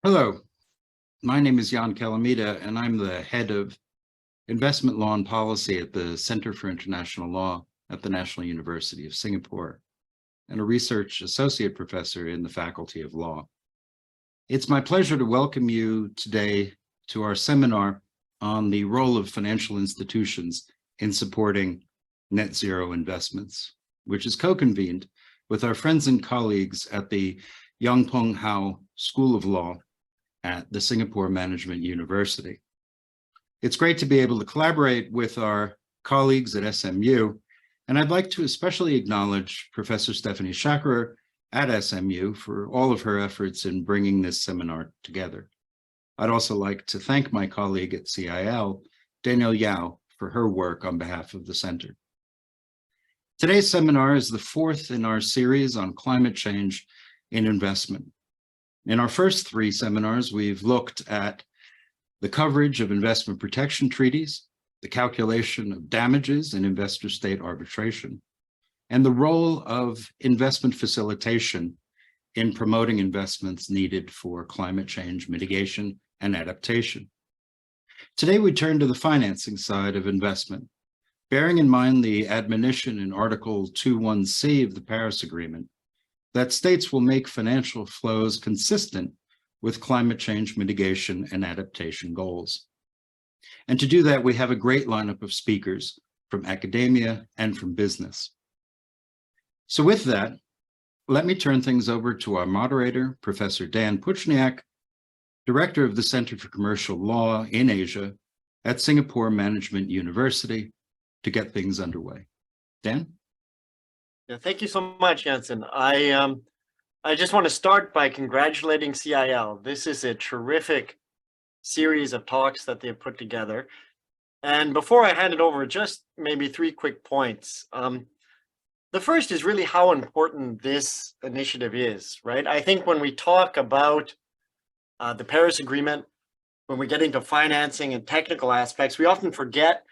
Hello, my name is Jan Calamita, and I'm the head of investment law and policy at the Center for International Law at the National University of Singapore, and a research associate professor in the Faculty of Law. It's my pleasure to welcome you today to our seminar on the role of financial institutions in supporting net zero investments, which is co-convened with our friends and colleagues at the Yong Pung Hau School of Law at the Singapore Management University. It's great to be able to collaborate with our colleagues at SMU, and I'd like to especially acknowledge Professor Stephanie Schacherer at SMU for all of her efforts in bringing this seminar together. I'd also like to thank my colleague at CIL, Danielle Yao, for her work on behalf of the center. Today's seminar is the fourth in our series on climate change in investment. In our first three seminars, we've looked at the coverage of investment protection treaties, the calculation of damages in investor-state arbitration, and the role of investment facilitation in promoting investments needed for climate change mitigation and adaptation. Today, we turn to the financing side of investment, bearing in mind the admonition in Article 2.1c of the Paris Agreement that states will make financial flows consistent with climate change mitigation and adaptation goals. And to do that, we have a great lineup of speakers from academia and from business. So with that, let me turn things over to our moderator, Professor Dan Puchniak, Director of the Center for Commercial Law in Asia at Singapore Management University, to get things underway. Dan? Yeah, thank you so much, Jansen. I just want to start by congratulating CIL. This is a terrific series of talks that they've put together. And before I hand it over, just maybe three quick points. The first is really how important this initiative is, right? I think when we talk about the Paris Agreement, when we get into financing and technical aspects, we often forget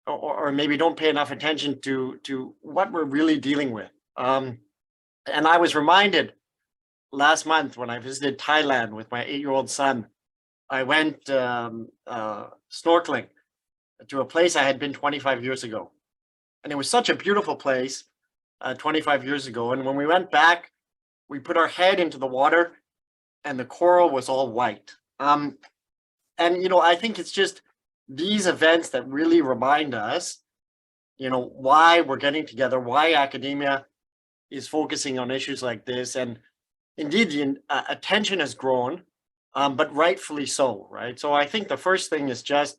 or maybe don't pay enough attention to what we're really dealing with. And I was reminded last month when I visited Thailand with my 8-year-old son. I went snorkeling to a place I had been 25 years ago. And it was such a beautiful place 25 years ago. And when we went back, we put our head into the water and the coral was all white. And, I think it's just these events that really remind us, why we're getting together, why academia is focusing on issues like this. And indeed, the attention has grown, but rightfully so, right? So I think the first thing is just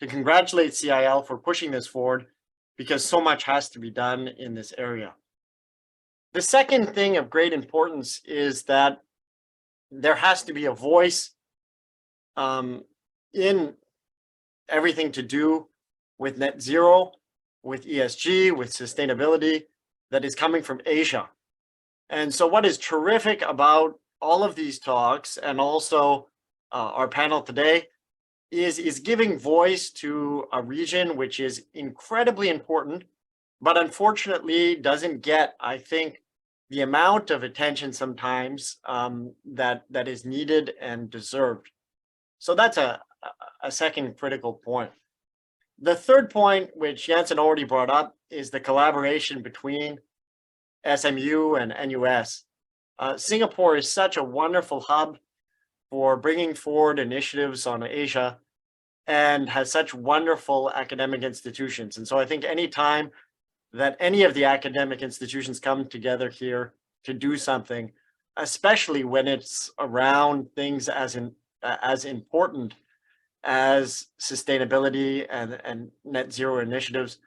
to congratulate CIL for pushing this forward, because so much has to be done in this area. The second thing of great importance is that there has to be a voice in everything to do with net zero, with ESG, with sustainability that is coming from Asia. And so what is terrific about all of these talks and also our panel today is giving voice to a region which is incredibly important, but unfortunately doesn't get, I think, the amount of attention sometimes that is needed and deserved. So that's a second critical point. The third point, which Jansen already brought up, is the collaboration between SMU and NUS. Singapore is such a wonderful hub for bringing forward initiatives on Asia and has such wonderful academic institutions. And so I think any time that any of the academic institutions come together here to do something, especially when it's around things as important as sustainability and net zero initiatives,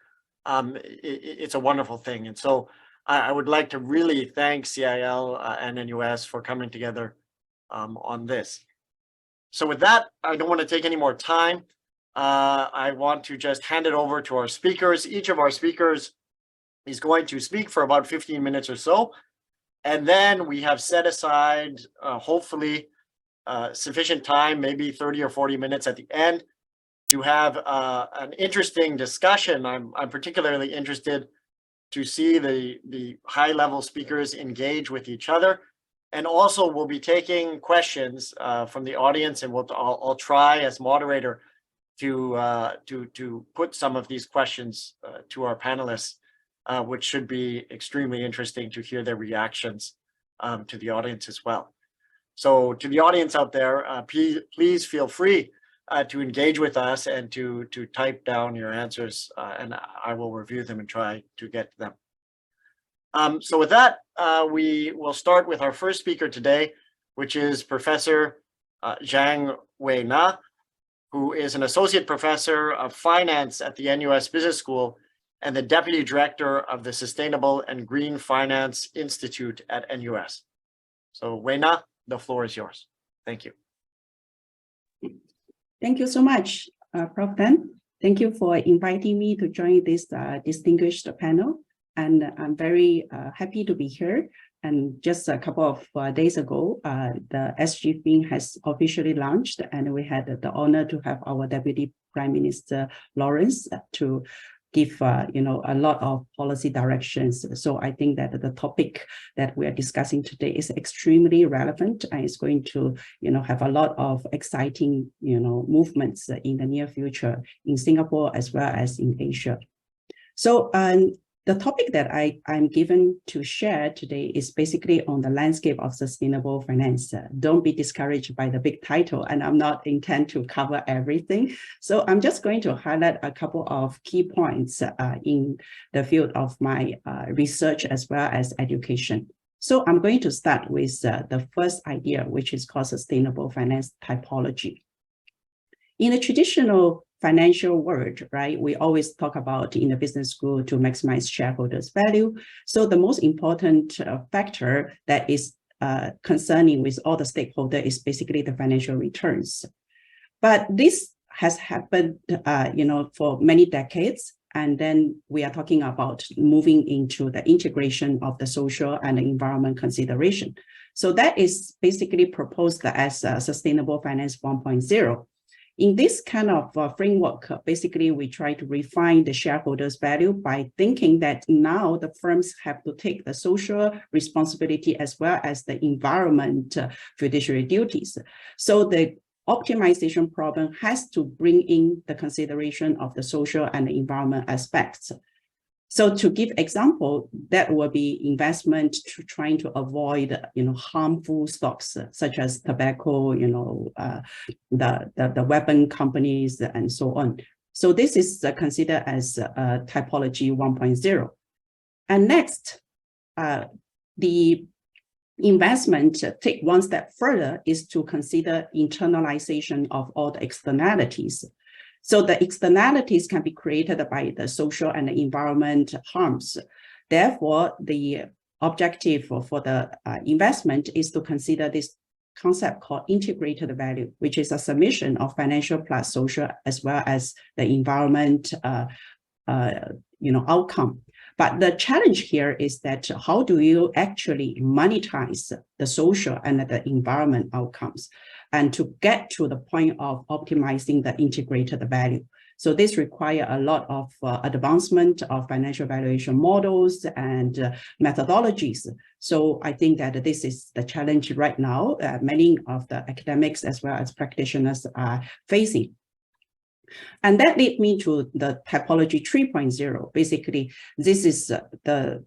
it's a wonderful thing. And so I would like to really thank CIL and NUS for coming together on this. So with that, I don't want to take any more time. I want to just hand it over to our speakers. Each of our speakers is going to speak for about 15 minutes or so. And then we have set aside, hopefully, sufficient time, maybe 30 or 40 minutes at the end, to have an interesting discussion. I'm particularly interested to see the high-level speakers engage with each other And also we'll be taking questions from the audience, and I'll try as moderator to put some of these questions to our panelists, which should be extremely interesting to hear their reactions to the audience as well. So to the audience out there, please feel free to engage with us and to type down your answers, and I will review them and try to get to them. So with that, we will start with our first speaker today, which is Professor Zhang Weina, who is an associate professor of finance at the NUS Business School and the deputy director of the Sustainable and Green Finance Institute at NUS. So Weina, the floor is yours. Thank you. Thank you so much, Prof. Tan. Thank you for inviting me to join this distinguished panel. And I'm very happy to be here. And just a couple of days ago, the SG Fin has officially launched, and we had the honor to have our Deputy Prime Minister Lawrence to give a lot of policy directions. So I think that the topic that we are discussing today is extremely relevant, and it's going to have a lot of exciting movements in the near future in Singapore as well as in Asia. So the topic that I'm given to share today is basically on the landscape of sustainable finance. Don't be discouraged by the big title, and I'm not intend to cover everything. So I'm just going to highlight a couple of key points in the field of my research as well as education. So I'm going to start with the first idea, which is called sustainable finance typology. In the traditional financial world, right, we always talk about in the business school to maximize shareholders' value. So the most important factor that is concerning with all the stakeholders is basically the financial returns. But this has happened, for many decades. And then we are talking about moving into the integration of the social and the environment consideration. So that is basically proposed as Sustainable Finance 1.0. In this kind of framework, basically, we try to refine the shareholders' value by thinking that now the firms have to take the social responsibility as well as the environment fiduciary duties. So the optimization problem has to bring in the consideration of the social and the environment aspects. So to give example, that will be investment to trying to avoid, harmful stocks such as tobacco, the weapon companies and so on. So this is considered as typology 1.0. And next, the investment take one step further is to consider internalization of all the externalities. So the externalities can be created by the social and the environment harms. Therefore, the objective for the investment is to consider this concept called integrated value, which is a summation of financial plus social as well as the environment outcome. But the challenge here is that how do you actually monetize the social and the environment outcomes, and to get to the point of optimizing the integrated value. So this requires a lot of advancement of financial valuation models and methodologies. So I think that this is the challenge right now many of the academics as well as practitioners are facing. And that led me to the typology 3.0. Basically, this is the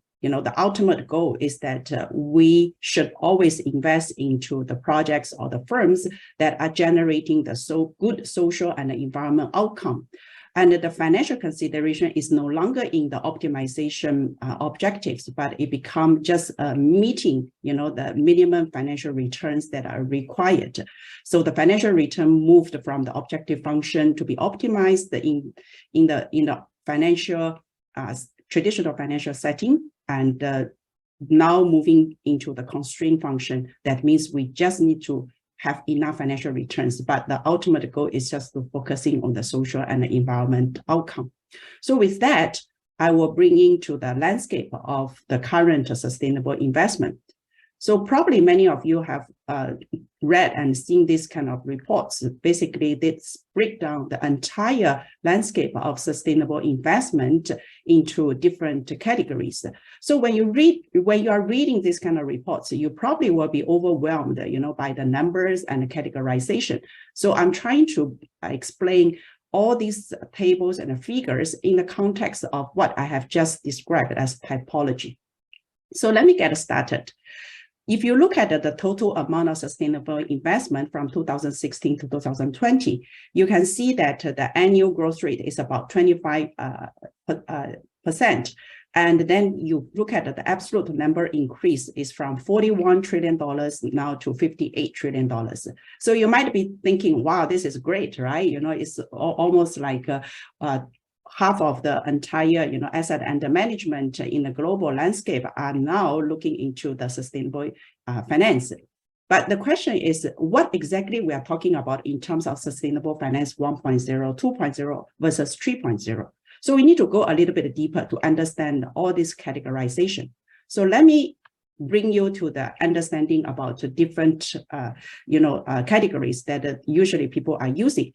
ultimate goal is that we should always invest into the projects or the firms that are generating the good social and environment outcome. And the financial consideration is no longer in the optimization objectives, but it becomes just meeting, the minimum financial returns that are required. So the financial return moved from the objective function to be optimized in the financial traditional financial setting, and now moving into the constraint function. That means we just need to have enough financial returns, but the ultimate goal is just to focusing on the social and the environment outcome. So with that, I will bring into the landscape of the current sustainable investment. So probably many of you have read and seen this kind of reports. Basically, this break down the entire landscape of sustainable investment into different categories. So when you are reading this kind of reports, you probably will be overwhelmed, by the numbers and the categorization. So I'm trying to explain all these tables and figures in the context of what I have just described as typology. So let me get started. If you look at the total amount of sustainable investment from 2016 to 2020, you can see that the annual growth rate is about 25%. And then you look at the absolute number increase is from $41 trillion now to $58 trillion. So you might be thinking, wow, this is great, right? It's almost like half of the entire, asset under management in the global landscape are now looking into the sustainable finance. But the question is, what exactly we are talking about in terms of sustainable finance 1.0, 2.0 versus 3.0? So we need to go a little bit deeper to understand all this categorization. So let me bring you to the understanding about the different, categories that usually people are using.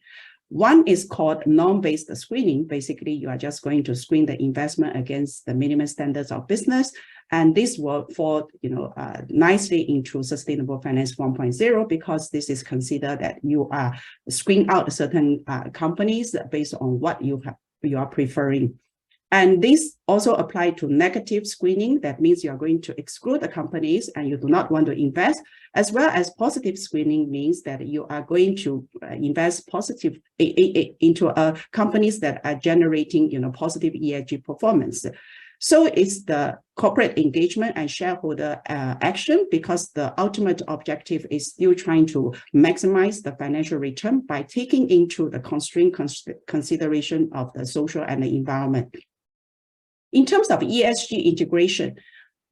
One is called norm-based screening. Basically, you are just going to screen the investment against the minimum standards of business. And this will fall, nicely into sustainable finance 1.0, because this is considered that you are screening out certain companies based on what you are preferring. And this also applies to negative screening. That means you are going to exclude the companies and you do not want to invest, as well as positive screening means that you are going to invest positive into companies that are generating, positive ESG performance. So it's the corporate engagement and shareholder action, because the ultimate objective is still trying to maximize the financial return by taking into the constraint consideration of the social and the environment. In terms of ESG integration,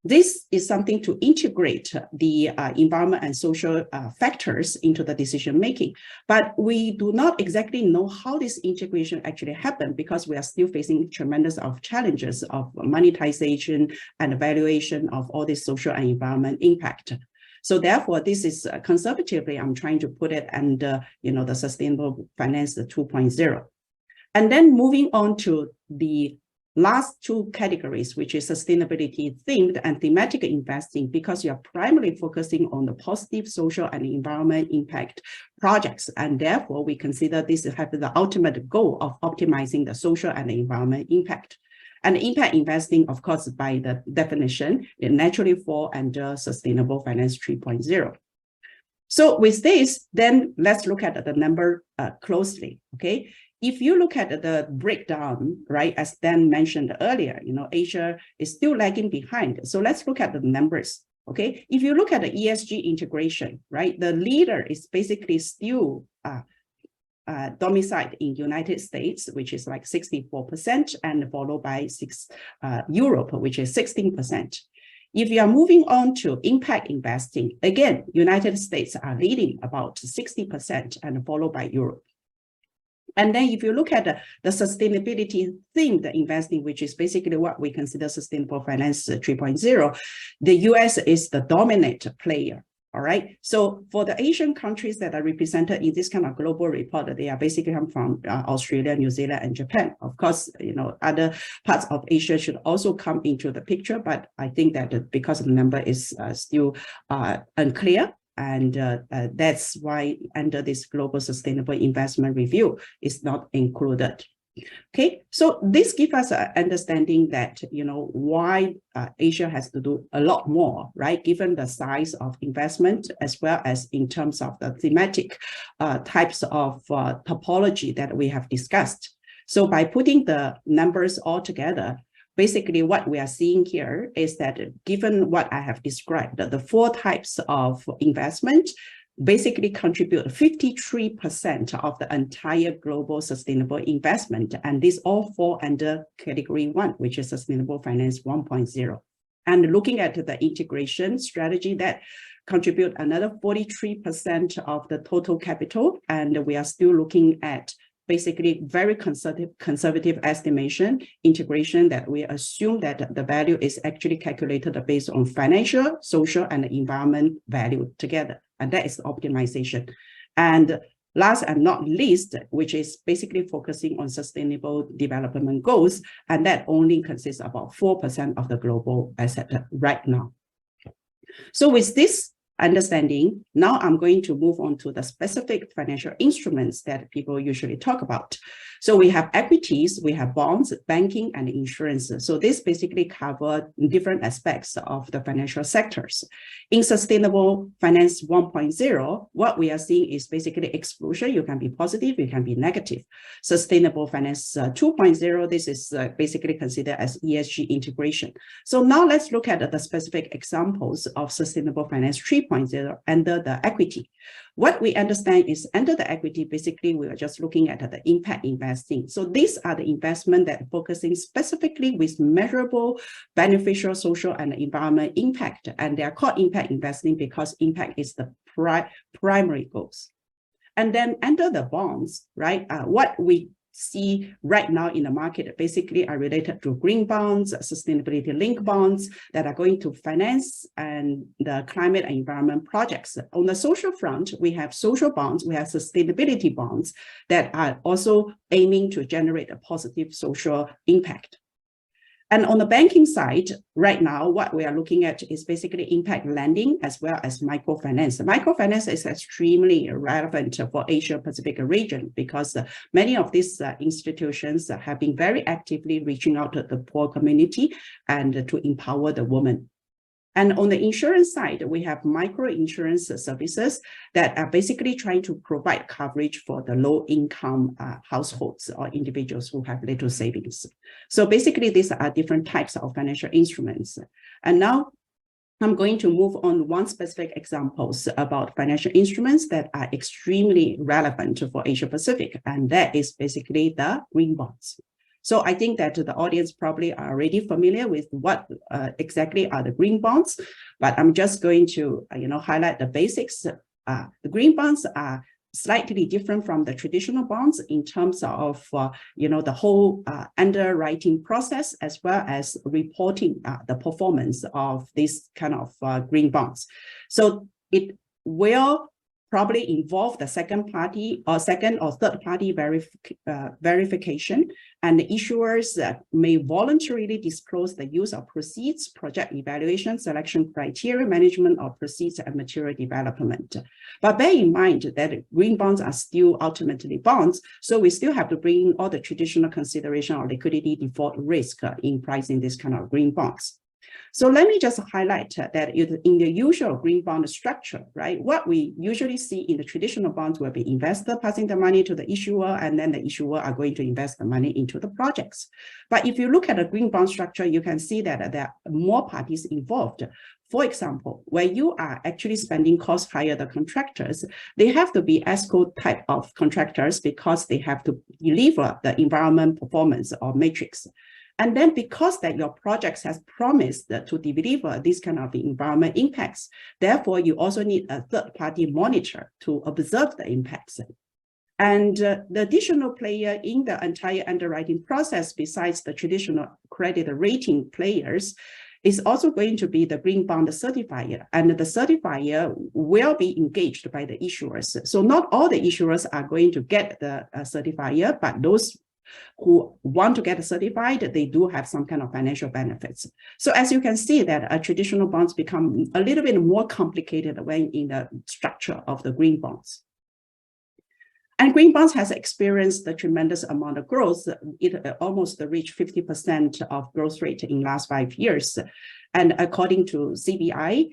this is something to integrate the environment and social factors into the decision making. But we do not exactly know how this integration actually happened, because we are still facing tremendous of challenges of monetization and evaluation of all this social and environment impact. So therefore, this is conservatively, I'm trying to put it under, the sustainable finance 2.0. And then moving on to the last two categories, which is sustainability themed and thematic investing, because you're primarily focusing on the positive social and environment impact projects. And therefore, we consider this to have the ultimate goal of optimizing the social and the environment impact. And impact investing, of course, by the definition, it naturally falls under sustainable finance 3.0. So with this, then let's look at the number closely, okay? If you look at the breakdown, right, as Dan mentioned earlier, Asia is still lagging behind. So let's look at the numbers, okay? If you look at the ESG integration, right, the leader is basically still domiciled in United States, which is like 64%, and followed by Europe, which is 16%. If you are moving on to impact investing, again, United States are leading about 60% and followed by Europe. And then if you look at the sustainability themed investing, which is basically what we consider sustainable finance 3.0, the US is the dominant player. All right. So for the Asian countries that are represented in this kind of global report, they are basically come from Australia, New Zealand, and Japan. Of course, other parts of Asia should also come into the picture, but I think that because the number is still unclear. And that's why under this Global Sustainable Investment Review is not included. Okay, so this gives us an understanding that, why Asia has to do a lot more, right? Given the size of investment, as well as in terms of the thematic types of topology that we have discussed. So by putting the numbers all together, basically what we are seeing here is that given what I have described, the four types of investment basically contribute 53% of the entire global sustainable investment. And these all fall under category 1, which is sustainable finance 1.0. And looking at the integration strategy, that contribute another 43% of the total capital. And we are still looking at basically very conservative estimation, integration that we assume that the value is actually calculated based on financial, social, and environment value together. And that is optimization. And last and not least, which is basically focusing on sustainable development goals, and that only consists about 4% of the global asset right now. So with this understanding, now I'm going to move on to the specific financial instruments that people usually talk about. So we have equities, we have bonds, banking, and insurance. So this basically covers different aspects of the financial sectors. In Sustainable Finance 1.0, what we are seeing is basically exposure. You can be positive, you can be negative. Sustainable Finance 2.0, this is basically considered as ESG integration. So now let's look at the specific examples of Sustainable Finance 3.0 under the equity. What we understand is under the equity, basically, we are just looking at the impact investing. So these are the investment that focusing specifically with measurable, beneficial social and environment impact. And they are called impact investing because impact is the primary goals. And then under the bonds, right, what we see right now in the market basically are related to green bonds, sustainability linked bonds that are going to finance and the climate and environment projects. On the social front, we have social bonds, we have sustainability bonds that are also aiming to generate a positive social impact. And on the banking side, right now, what we are looking at is basically impact lending as well as microfinance. Microfinance is extremely relevant for Asia Pacific region because many of these institutions have been very actively reaching out to the poor community and to empower the women. And on the insurance side, we have micro insurance services that are basically trying to provide coverage for the low income households or individuals who have little savings. So basically, these are different types of financial instruments. And now I'm going to move on one specific examples about financial instruments that are extremely relevant for Asia Pacific, and that is basically the green bonds. So I think that the audience probably are already familiar with what exactly are the green bonds, but I'm just going to highlight the basics. The green bonds are slightly different from the traditional bonds in terms of the whole underwriting process as well as reporting the performance of this kind of green bonds. So it will probably involve the second or third party verification, and the issuers may voluntarily disclose the use of proceeds, project evaluation, selection criteria, management of proceeds, and material development. But bear in mind that green bonds are still ultimately bonds, so we still have to bring in all the traditional consideration of liquidity default risk in pricing this kind of green bonds. So let me just highlight that in the usual green bond structure, right, what we usually see in the traditional bonds will be investor passing the money to the issuer, and then the issuer are going to invest the money into the projects. But if you look at the green bond structure, you can see that there are more parties involved. For example, where you are actually spending costs hire the contractors, they have to be ESCO type of contractors because they have to deliver the environment performance or matrix. And then because that your projects has promised to deliver this kind of environment impacts, therefore you also need a third-party monitor to observe the impacts. And the additional player in the entire underwriting process, besides the traditional credit rating players, is also going to be the green bond certifier, and the certifier will be engaged by the issuers. So not all the issuers are going to get the certifier, but those who want to get certified, they do have some kind of financial benefits. So as you can see that traditional bonds become a little bit more complicated when in the structure of the green bonds. And green bonds has experienced a tremendous amount of growth. It almost reached 50% of growth rate in last 5 years. And according to CBI,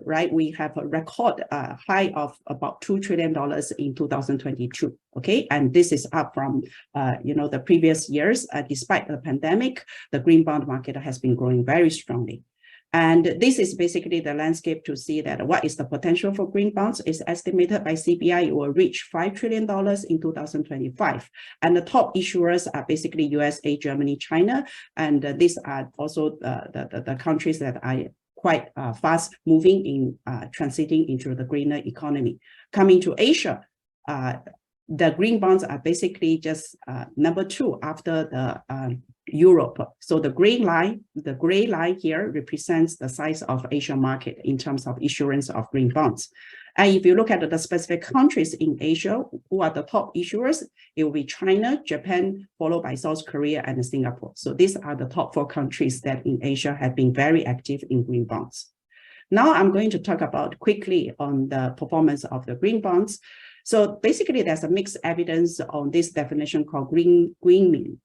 right, we have a record high of about $2 trillion in 2022. Okay, and this is up from the previous years. Despite the pandemic, the green bond market has been growing very strongly. And this is basically the landscape to see that what is the potential for green bonds is estimated by CBI it will reach $5 trillion in 2025. And the top issuers are basically USA, Germany, China, and these are also the countries that are quite fast moving in transiting into the greener economy. Coming to Asia, the green bonds are basically just number 2 after the Europe. So the gray line here represents the size of Asian market in terms of issuance of green bonds. And if you look at the specific countries in Asia who are the top issuers, it will be China, Japan, followed by South Korea and Singapore. So these are the top 4 countries that in Asia have been very active in green bonds. Now I'm going to talk about quickly on the performance of the green bonds. So basically there's a mixed evidence on this definition called green mean.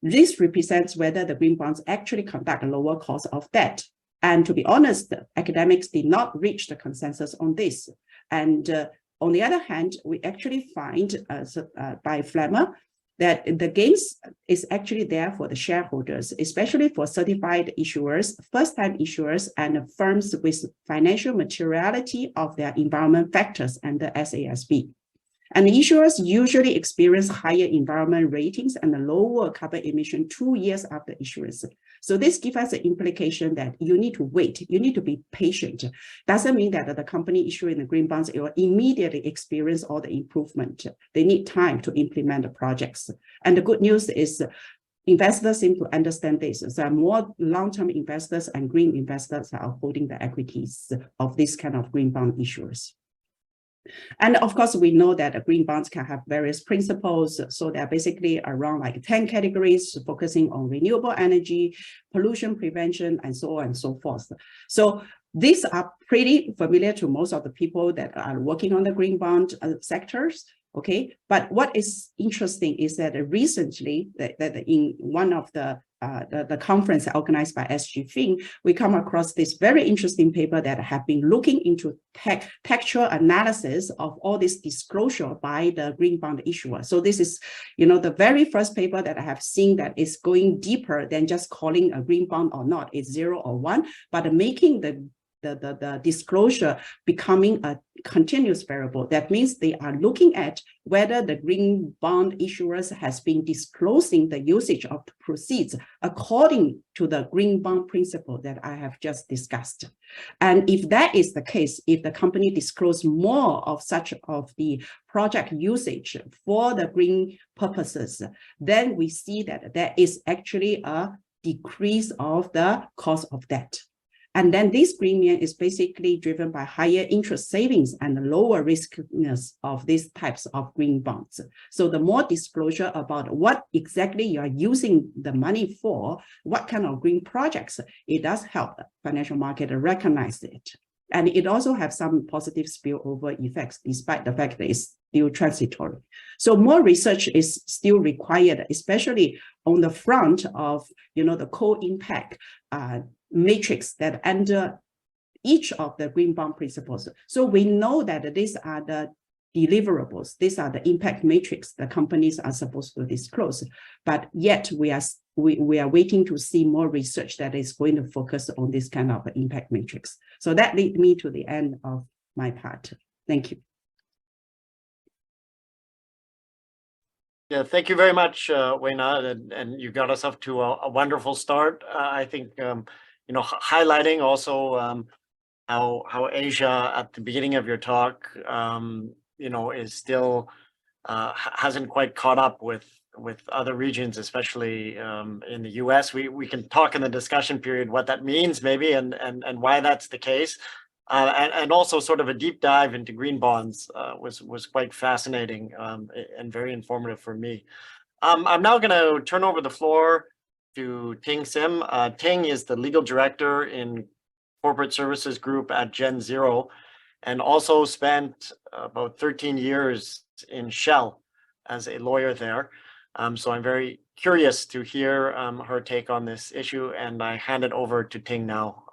This represents whether the green bonds actually conduct a lower cost of debt. And to be honest, academics did not reach the consensus on this. And on the other hand, we actually find by Flemmer that the gains is actually there for the shareholders, especially for certified issuers, first-time issuers, and firms with financial materiality of their environment factors under SASB. And issuers usually experience higher environment ratings and a lower carbon emission 2 years after issuance. So this gives us the implication that you need to wait, you need to be patient. Doesn't mean that the company issuing the green bonds will immediately experience all the improvement. They need time to implement the projects. And the good news is investors seem to understand this. So more long-term investors and green investors are holding the equities of this kind of green bond issuers. And of course, we know that green bonds can have various principles. So they're basically around like 10 categories, focusing on renewable energy, pollution prevention, and so on and so forth. So these are pretty familiar to most of the people that are working on the green bond sectors. Okay, but what is interesting is that recently, that in one of the conference organized by SG Fin, we come across this very interesting paper that have been looking into textual analysis of all this disclosure by the green bond issuer. So this is, the very first paper that I have seen that is going deeper than just calling a green bond or not. It's 0 or 1, but making the disclosure becoming a continuous variable. That means they are looking at whether the green bond issuers has been disclosing the usage of the proceeds according to the green bond principle that I have just discussed. And if that is the case, if the company disclose more of such of the project usage for the green purposes, then we see that there is actually a decrease of the cost of debt. And then this premium is basically driven by higher interest savings and lower riskiness of these types of green bonds. So the more disclosure about what exactly you are using the money for, what kind of green projects, it does help the financial market to recognize it. And it also has some positive spillover effects, despite the fact that it's still transitory. So more research is still required, especially on the front of, the co-impact matrix that under each of the green bond principles. So we know that these are the deliverables, these are the impact matrix the companies are supposed to disclose, but yet we are waiting to see more research that is going to focus on this kind of impact matrix. So that leads me to the end of my part. Thank you. Yeah, thank you very much, Wei-Na, and you got us off to a wonderful start. I think highlighting also how Asia at the beginning of your talk, is still hasn't quite caught up with other regions, especially in the US. We can talk in the discussion period what that means maybe and why that's the case. And also sort of a deep dive into green bonds was quite fascinating and very informative for me. I'm now going to turn over the floor to Ting Sim. Ting is the legal director in corporate services group at Gen Zero, and also spent about 13 years in Shell as a lawyer there. So I'm very curious to hear her take on this issue, and I hand it over to Ting now.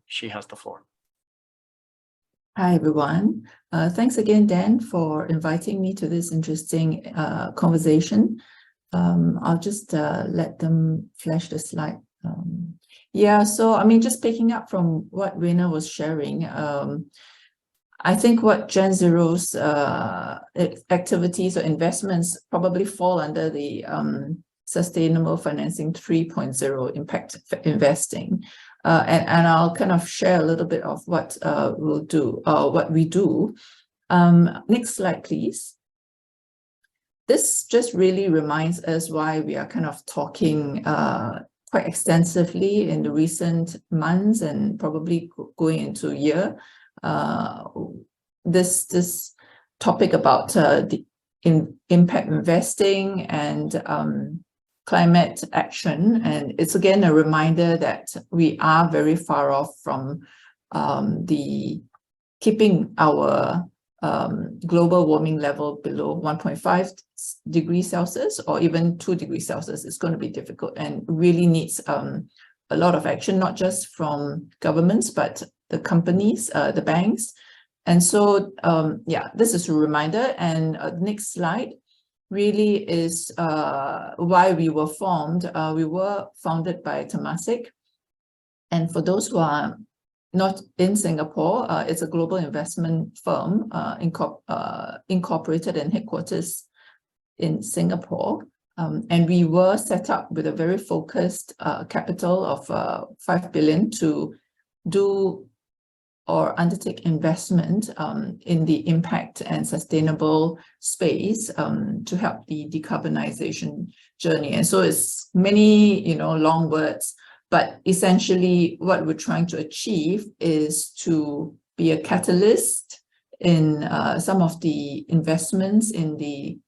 She has the floor. Hi, everyone. Thanks again, Dan, for inviting me to this interesting conversation. I'll just let them flash the slide. So, just picking up from what Wei-Na was sharing, I think what Gen Zero's activities or investments probably fall under the Sustainable Financing 3.0 impact investing. And I'll kind of share a little bit of what what we do. Next slide, please. this just really reminds us why we are kind of talking quite extensively in the recent months and probably going into a year. This topic about the impact investing and climate action. And it's again a reminder that we are very far off from keeping our global warming level below 1.5 degrees Celsius or even 2 degrees Celsius. Is going to be difficult and really needs a lot of action, not just from governments, but the companies, the banks. And so, yeah, this is a reminder. And next slide really is why we were formed. We were founded by Temasek. And for those who are not in Singapore, it's a global investment firm incorporated and headquarters in Singapore. And we were set up with a very focused capital of 5 billion to do or undertake investment in the impact and sustainable space to help the decarbonization journey. And so it's many, long words, but essentially what we're trying to achieve is to be a catalyst in some of the investments in the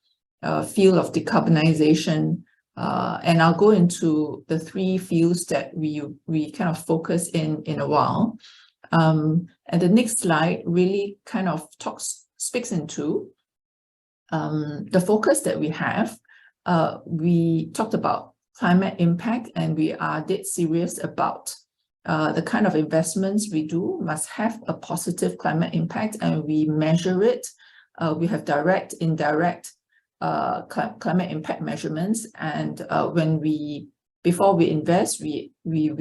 field of decarbonization. And I'll go into the 3 fields that we kind of focus in a while. And the next slide really kind of speaks into the focus that we have. We talked about climate impact, and we are dead serious about the kind of investments we do must have a positive climate impact, and we measure it. We have direct, indirect climate impact measurements, and before we invest, we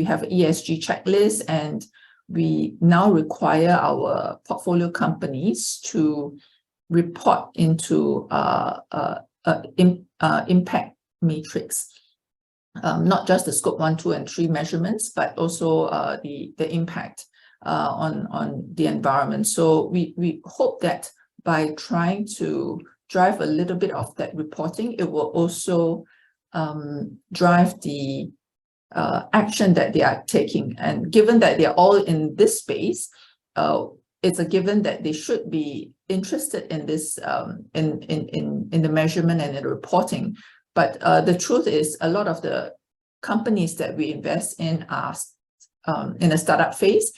have an ESG checklist, and we now require our portfolio companies to report into impact matrix, not just the scope 1, 2, and 3 measurements, but also the impact on the environment. So we hope that by trying to drive a little bit of that reporting, it will also drive the action that they are taking. And given that they're all in this space, it's a given that they should be interested in this, in the measurement and in the reporting. But the truth is, a lot of the companies that we invest in are in a startup phase.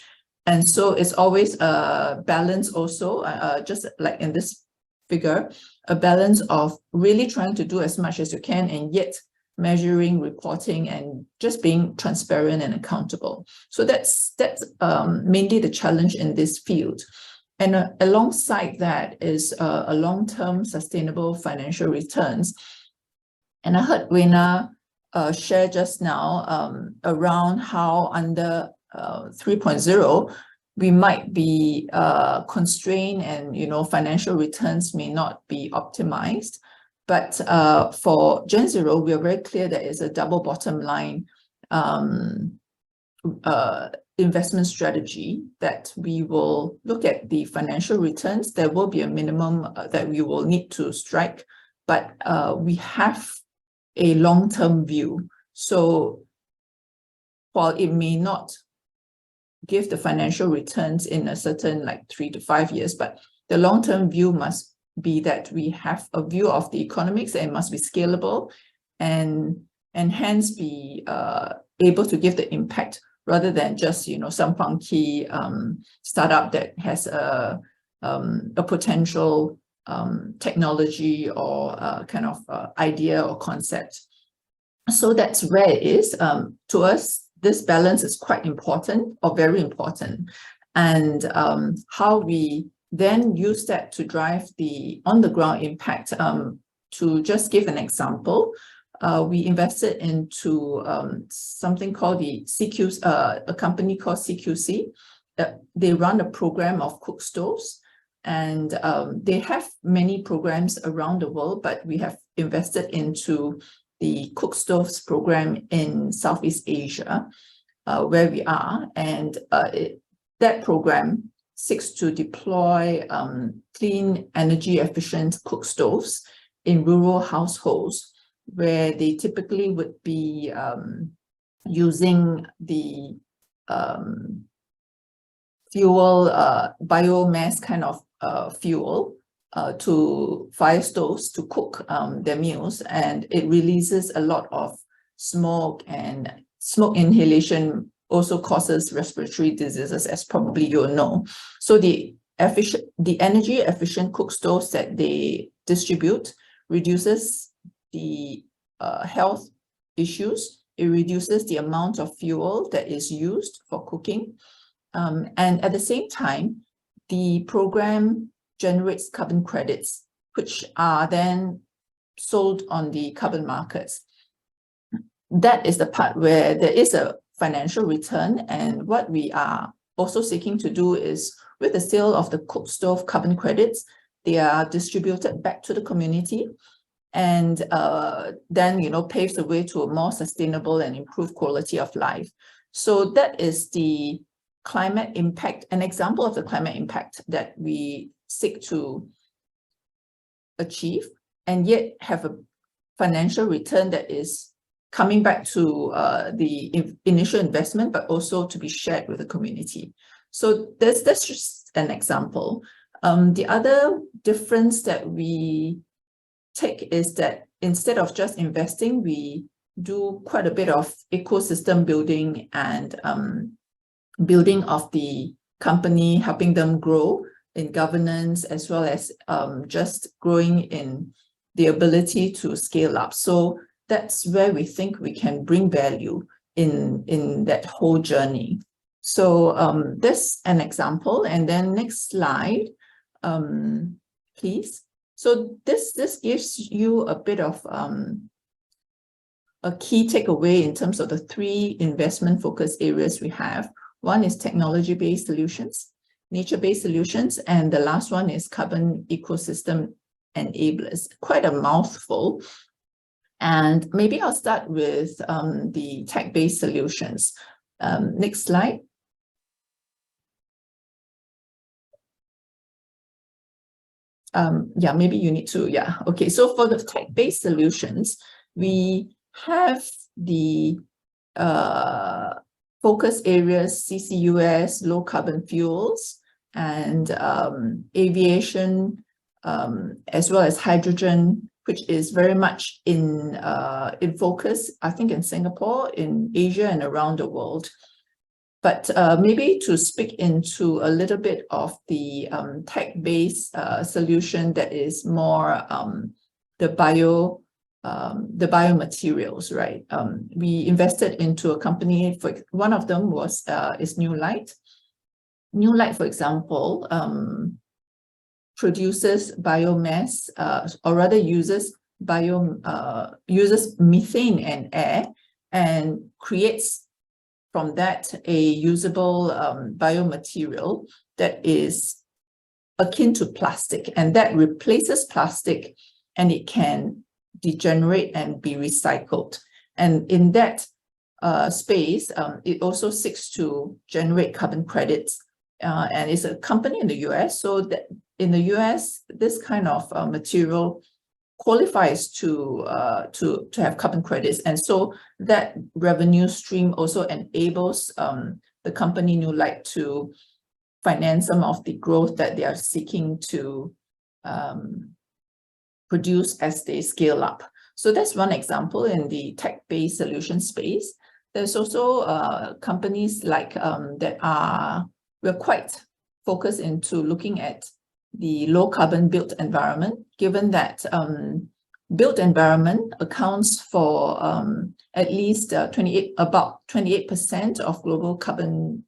And so it's always a balance also, just like in this figure, a balance of really trying to do as much as you can and yet measuring, reporting, and just being transparent and accountable. So that's mainly the challenge in this field. And alongside that is a long-term sustainable financial returns. And I heard Wena share just now around how under 3.0, we might be constrained and, financial returns may not be optimized. But for Gen Zero, we are very clear that it's a double bottom line investment strategy, that we will look at the financial returns. There will be a minimum that we will need to strike, but we have a long-term view. So while it may not give the financial returns in a certain 3 to 5 years, but the long-term view must be that we have a view of the economics, and must be scalable and hence be able to give the impact rather than just some funky startup that has a potential technology or kind of idea or concept. So that's where it is. To us, this balance is quite important, or very important, and how we then use that to drive the on-the-ground impact. To just give an example, we invested into something called the CQ, a company called CQC. They run a program of cook stoves, and they have many programs around the world, but we have invested into the cook stoves program in Southeast Asia, where we are, and that program seeks to deploy clean, energy efficient cook stoves in rural households, where they typically would be using the fuel, biomass kind of fuel to fire stoves to cook their meals, and it releases a lot of smoke, and smoke inhalation also causes respiratory diseases, as probably you'll know. So the energy efficient cook stoves that they distribute reduces the health issues. It reduces the amount of fuel that is used for cooking. And at the same time, the program generates carbon credits, which are then sold on the carbon markets. That is the part where there is a financial return. And what we are also seeking to do is, with the sale of the cook stove carbon credits, they are distributed back to the community, and then, paves the way to a more sustainable and improved quality of life. So that is the climate impact, an example of the climate impact that we seek to achieve, and yet have a financial return that is coming back to the initial investment, but also to be shared with the community. So that's just an example. The other difference that we take is that instead of just investing, we do quite a bit of ecosystem building and building of the company, helping them grow in governance, as well as just growing in the ability to scale up. So that's where we think we can bring value in that whole journey. So that's an example. And then next slide, please. So this gives you a bit of a key takeaway in terms of the 3 investment focus areas we have. One is technology-based solutions, nature-based solutions, and the last one is carbon ecosystem enablers. Quite a mouthful. And maybe I'll start with the tech-based solutions. Next slide. Yeah, maybe you need to, yeah. Okay, so for the tech-based solutions, we have the focus areas, CCUS, low carbon fuels, and aviation, as well as hydrogen, which is very much in focus, I think, in Singapore, in Asia, and around the world. But maybe to speak into a little bit of the tech-based solution that is more the biomaterials, right? We invested into a company. For one of them is New Light. New Light, for example, produces biomass, or rather uses methane and air, and creates from that a usable biomaterial that is akin to plastic, and that replaces plastic, and it can degenerate and be recycled. And in that space, it also seeks to generate carbon credits, and it's a company in the US. So that in the US, this kind of material qualifies to have carbon credits, and so that revenue stream also enables the company New Light to finance some of the growth that they are seeking to produce as they scale up. So that's one example in the tech-based solution space. There's also companies like we're quite focused into looking at the low carbon built environment, given that built environment accounts for at least about 28% of global carbon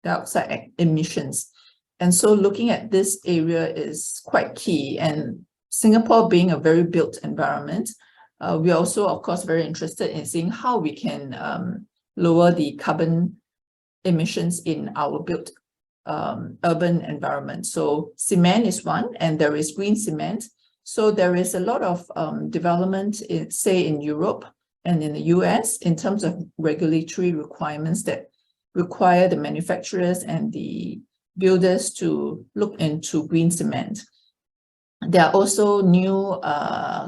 dioxide emissions. And so looking at this area is quite key. And Singapore being a very built environment, we are also, of course, very interested in seeing how we can lower the carbon emissions in our built urban environment. So cement is one, and there is green cement. So there is a lot of development, say in Europe and in the US, in terms of regulatory requirements that require the manufacturers and the builders to look into green cement. there are also new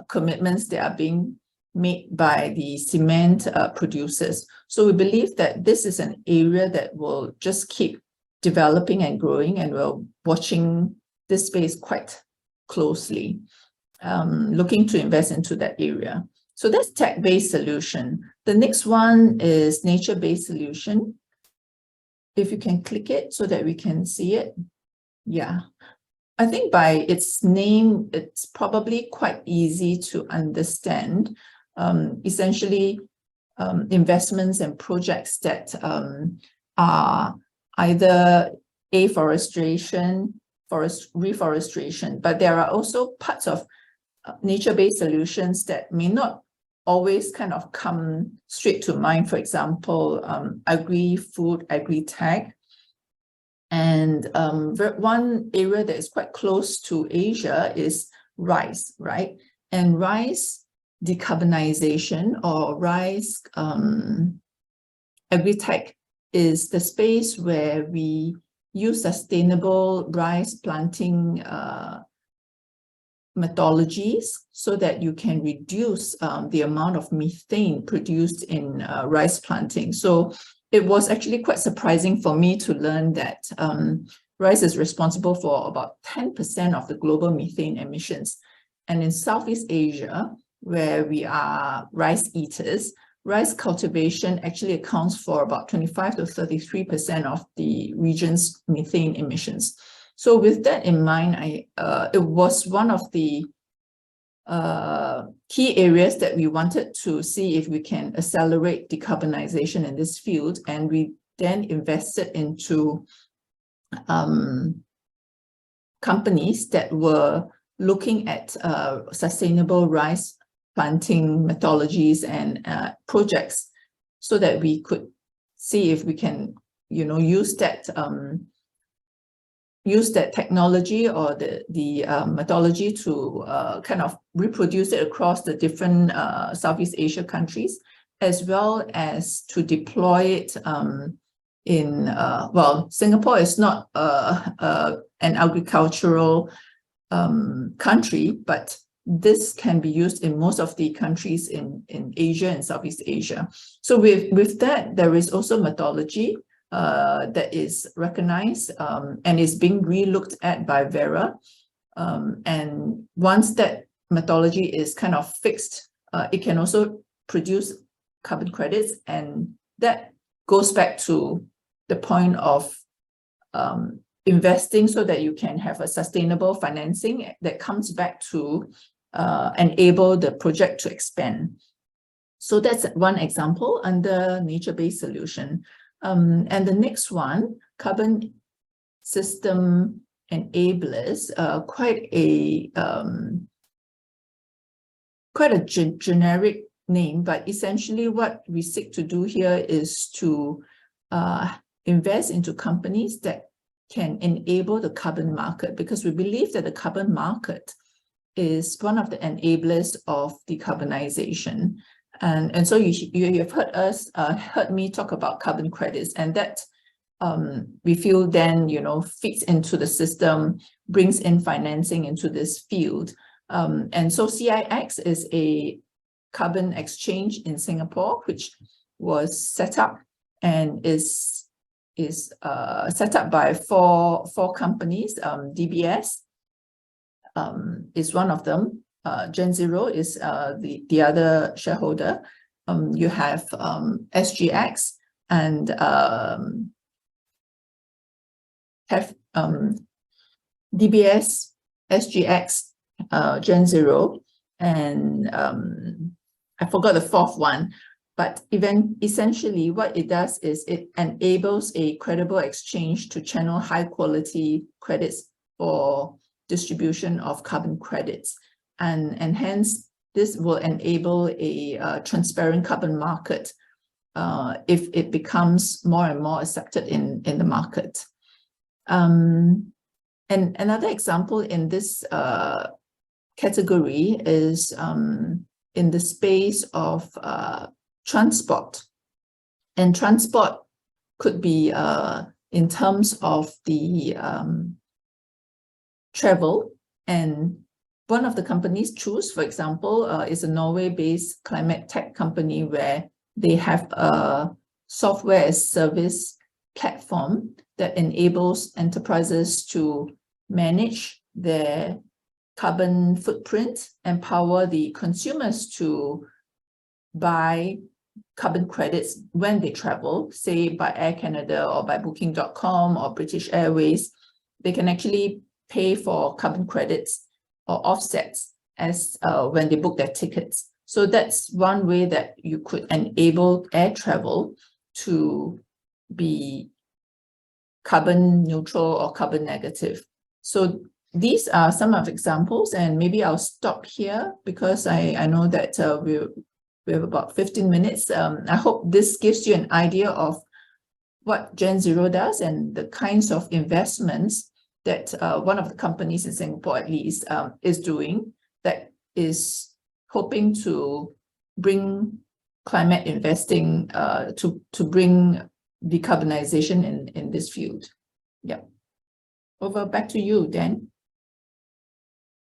commitments that are being made by the cement producers. So we believe that this is an area that will just keep developing and growing, and we're watching this space quite closely, looking to invest into that area. So that's tech-based solution. The next one is nature-based solution. If you can click it so that we can see it. Yeah. I think by its name, it's probably quite easy to understand. Essentially, investments and projects that are either afforestation, reforestation, but there are also parts of nature-based solutions that may not always kind of come straight to mind. For example, agri-food, agri-tech. And one area that is quite close to Asia is rice, right? And rice decarbonization or rice agri-tech is the space where we use sustainable rice planting methodologies so that you can reduce the amount of methane produced in rice planting. So it was actually quite surprising for me to learn that rice is responsible for about 10% of the global methane emissions. And in Southeast Asia, where we are rice eaters, rice cultivation actually accounts for about 25 to 33% of the region's methane emissions. So with that in mind, it was one of the key areas that we wanted to see if we can accelerate decarbonization in this field. And we then invested into companies that were looking at sustainable rice planting methodologies and projects so that we could see if we can, use that technology or the methodology to kind of reproduce it across the different Southeast Asia countries, as well as to deploy it in, Singapore is not an agricultural country, but this can be used in most of the countries in Asia and Southeast Asia. So with that, there is also methodology that is recognized and is being re-looked at by Verra. And once that methodology is kind of fixed, it can also produce carbon credits. And that goes back to the point of investing so that you can have a sustainable financing that comes back to enable the project to expand. So that's one example under nature-based solution. And the next one, carbon system enablers, quite a generic name, but essentially what we seek to do here is to invest into companies that can enable the carbon market, because we believe that the carbon market is one of the enablers of decarbonization. And so you've heard me talk about carbon credits, and that we feel then, fits into the system, brings in financing into this field. And so CIX is a carbon exchange in Singapore, which was set up and is set up by four companies. DBS is one of them. Gen Zero is the other shareholder. You have SGX and have DBS, SGX, Gen Zero, and I forgot the fourth one. But essentially what it does is it enables a credible exchange to channel high quality credits for distribution of carbon credits. And hence this will enable a transparent carbon market if it becomes more and more accepted in the market. And another example in this category is in the space of transport. And transport could be in terms of the travel and one of the companies, Choose, for example, is a Norway-based climate tech company where they have a software as service platform that enables enterprises to manage their carbon footprint, empower the consumers to buy carbon credits when they travel, say by Air Canada or by Booking.com or British Airways. They can actually pay for carbon credits or offsets as when they book their tickets. So that's one way that you could enable air travel to be carbon neutral or carbon negative. So these are some of examples, and maybe I'll stop here because I know that we have about 15 minutes. I hope this gives you an idea of what Gen Zero does and the kinds of investments that one of the companies in Singapore, at least, is doing, that is hoping to bring climate investing to bring decarbonization in this field. Yeah. Over back to you, Dan.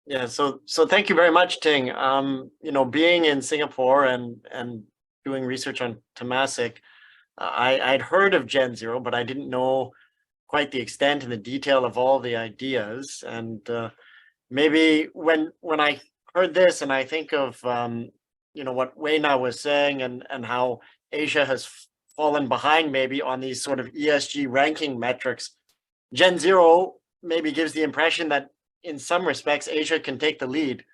Yeah, so thank you very much, Ting. You know, being in Singapore and doing research on Temasek, I'd heard of Gen Zero, but I didn't know quite the extent and the detail of all the ideas. And maybe when I heard this and I think of you know, what Weina was saying and how Asia has fallen behind maybe on these sort of ESG ranking metrics, Gen Zero maybe gives the impression that in some respects Asia can take the lead.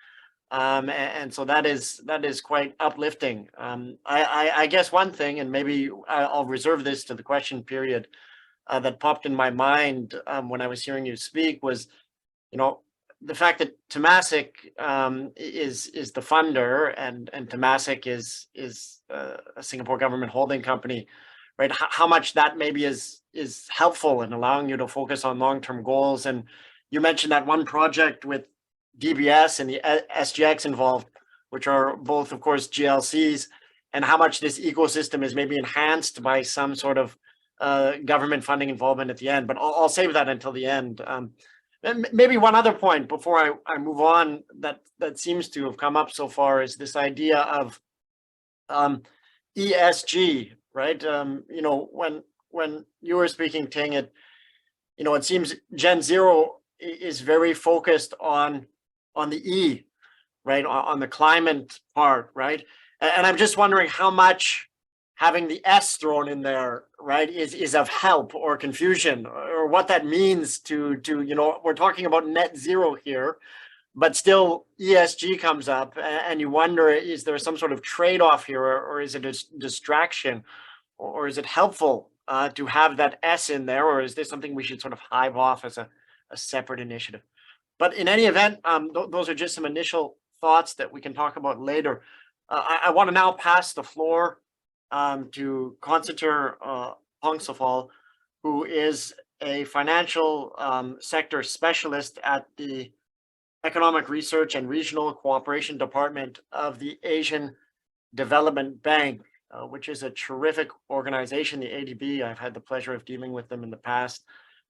And so that is quite uplifting. I guess one thing, and maybe I'll reserve this to the question period, that popped in my mind when I was hearing you speak was, you know, the fact that Temasek is the funder and Temasek is a Singapore government holding company, right? How much that maybe is helpful in allowing you to focus on long-term goals. And you mentioned that one project with DBS and the SGX involved, which are both, of course, GLCs, and how much this ecosystem is maybe enhanced by some sort of government funding involvement at the end. But I'll save that until the end. And maybe one other point before I move on that seems to have come up so far is this idea of ESG, right? You know, when you were speaking, Ting, it seems Gen Zero is very focused on the E, right? On the climate part, right? And I'm just wondering how much having the S thrown in there, right, is of help or confusion, or what that means to you know, we're talking about net zero here, but still ESG comes up, and you wonder, is there some sort of trade-off here, or is it a distraction, or is it helpful to have that S in there, or is this something we should sort of hive off as a separate initiative? But in any event, those are just some initial thoughts that we can talk about later. I want to now pass the floor to Consitor Hongsafal, who is a financial sector specialist at the Economic Research and Regional Cooperation Department of the Asian Development Bank, which is a terrific organization, the ADB. I've had the pleasure of dealing with them in the past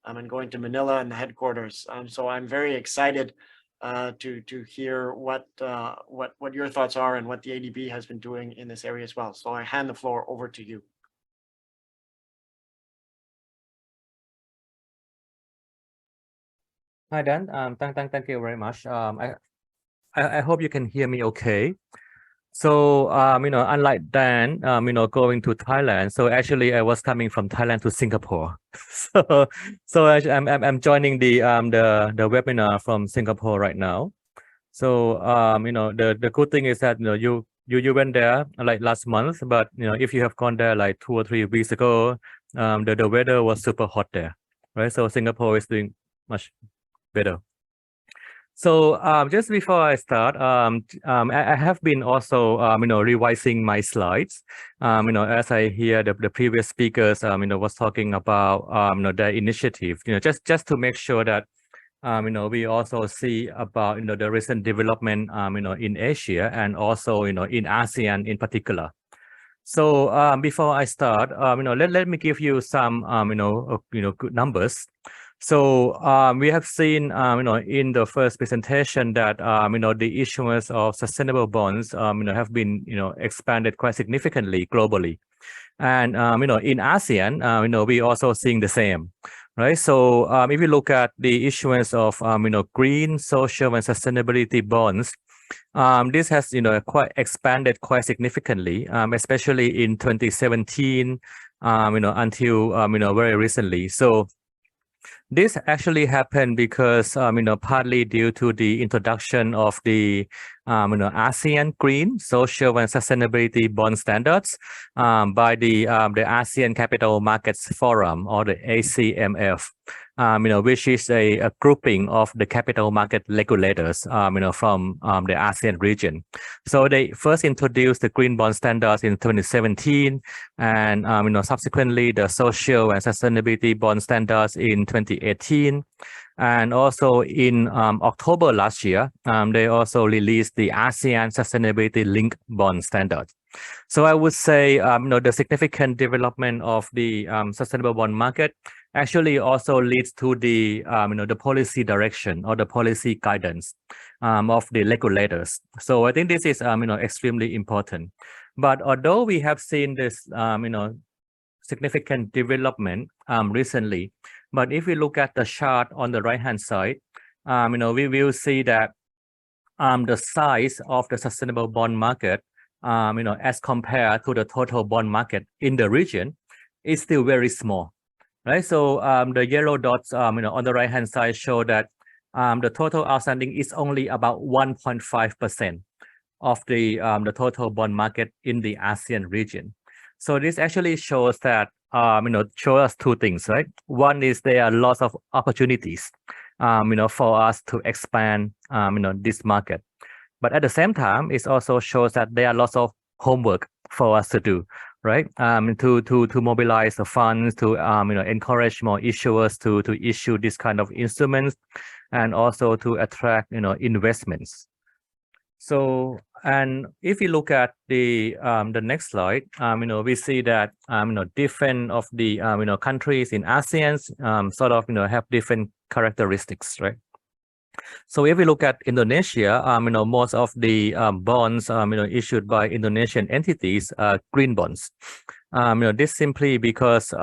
and going to Manila and the headquarters. So I'm very excited to hear what your thoughts are and what the ADB has been doing in this area as well. So I hand the floor over to you. Hi, Dan. Thank you very much. I hope you can hear me okay. So, you know, unlike Dan, you know, going to Thailand. So actually, I was coming from Thailand to Singapore. So actually, I'm joining the webinar from Singapore right now. So, you know, the good thing is that, you know, you went there like last month, but you know, if you have gone there like 2 or 3 weeks ago, the weather was super hot there, right? So Singapore is doing much better. So just before I start, I have been also you know, revising my slides. You know, as I hear the previous speakers you know, was talking about you know, their initiative. You know, just to make sure that you know, we also see about, you know, the recent development you know, in Asia and also, you know, in ASEAN in particular. So before I start, you know, let me give you some you know, good numbers. So we have seen, in the first presentation that, the issuance of sustainable bonds, have been, expanded quite significantly globally. And, in ASEAN, we also seeing the same, right? So if you look at the issuance of, green, social, and sustainability bonds, this has, quite expanded quite significantly, especially in 2017, until, very recently. So this actually happened because, partly due to the introduction of the, ASEAN Green, Social, and Sustainability Bond Standards by the ASEAN Capital Markets Forum, or the ACMF, which is a grouping of the capital market regulators, from the ASEAN region. So they first introduced the Green Bond Standards in 2017, and subsequently the Social and Sustainability Bond Standards in 2018. And also in October last year, they also released the ASEAN Sustainability Linked Bond Standard. So I would say, the significant development of the sustainable bond market actually also leads to the, the policy direction or the policy guidance of the regulators. So I think this is, extremely important. But although we have seen this, significant development recently, but if we look at the chart on the right-hand side, we will see that the size of the sustainable bond market, as compared to the total bond market in the region, is still very small, right? So the yellow dots, on the right-hand side show that the total outstanding is only about 1.5% of the total bond market in the ASEAN region. So this actually shows that, show us two things, right? One is there are lots of opportunities, for us to expand, this market. But at the same time, it also shows that there are lots of homework for us to do, right? To mobilize the funds, to, encourage more issuers to issue this kind of instruments, and also to attract, investments. So, and if you look at the next slide, we see that, different of the, countries in ASEAN, sort of, have different characteristics, right? So if we look at Indonesia, most of the bonds, issued by Indonesian entities are green bonds. This simply because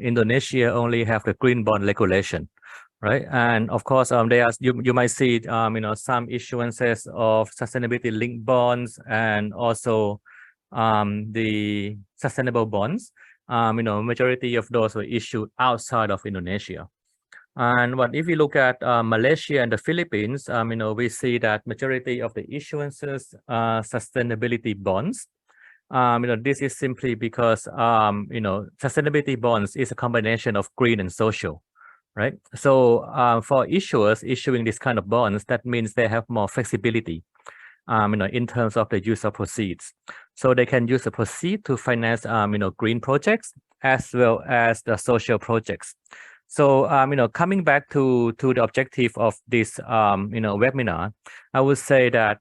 Indonesia only have the green bond regulation, right? And of course, there are, you might see, some issuances of sustainability linked bonds, and also the sustainable bonds. Majority of those were issued outside of Indonesia. And what if you look at Malaysia and the Philippines, we see that majority of the issuances are sustainability bonds. This is simply because, sustainability bonds is a combination of green and social, right? So for issuers issuing this kind of bonds, that means they have more flexibility, in terms of the use of proceeds. So they can use the proceed to finance, green projects as well as the social projects. So, coming back to the objective of this, webinar, I would say that,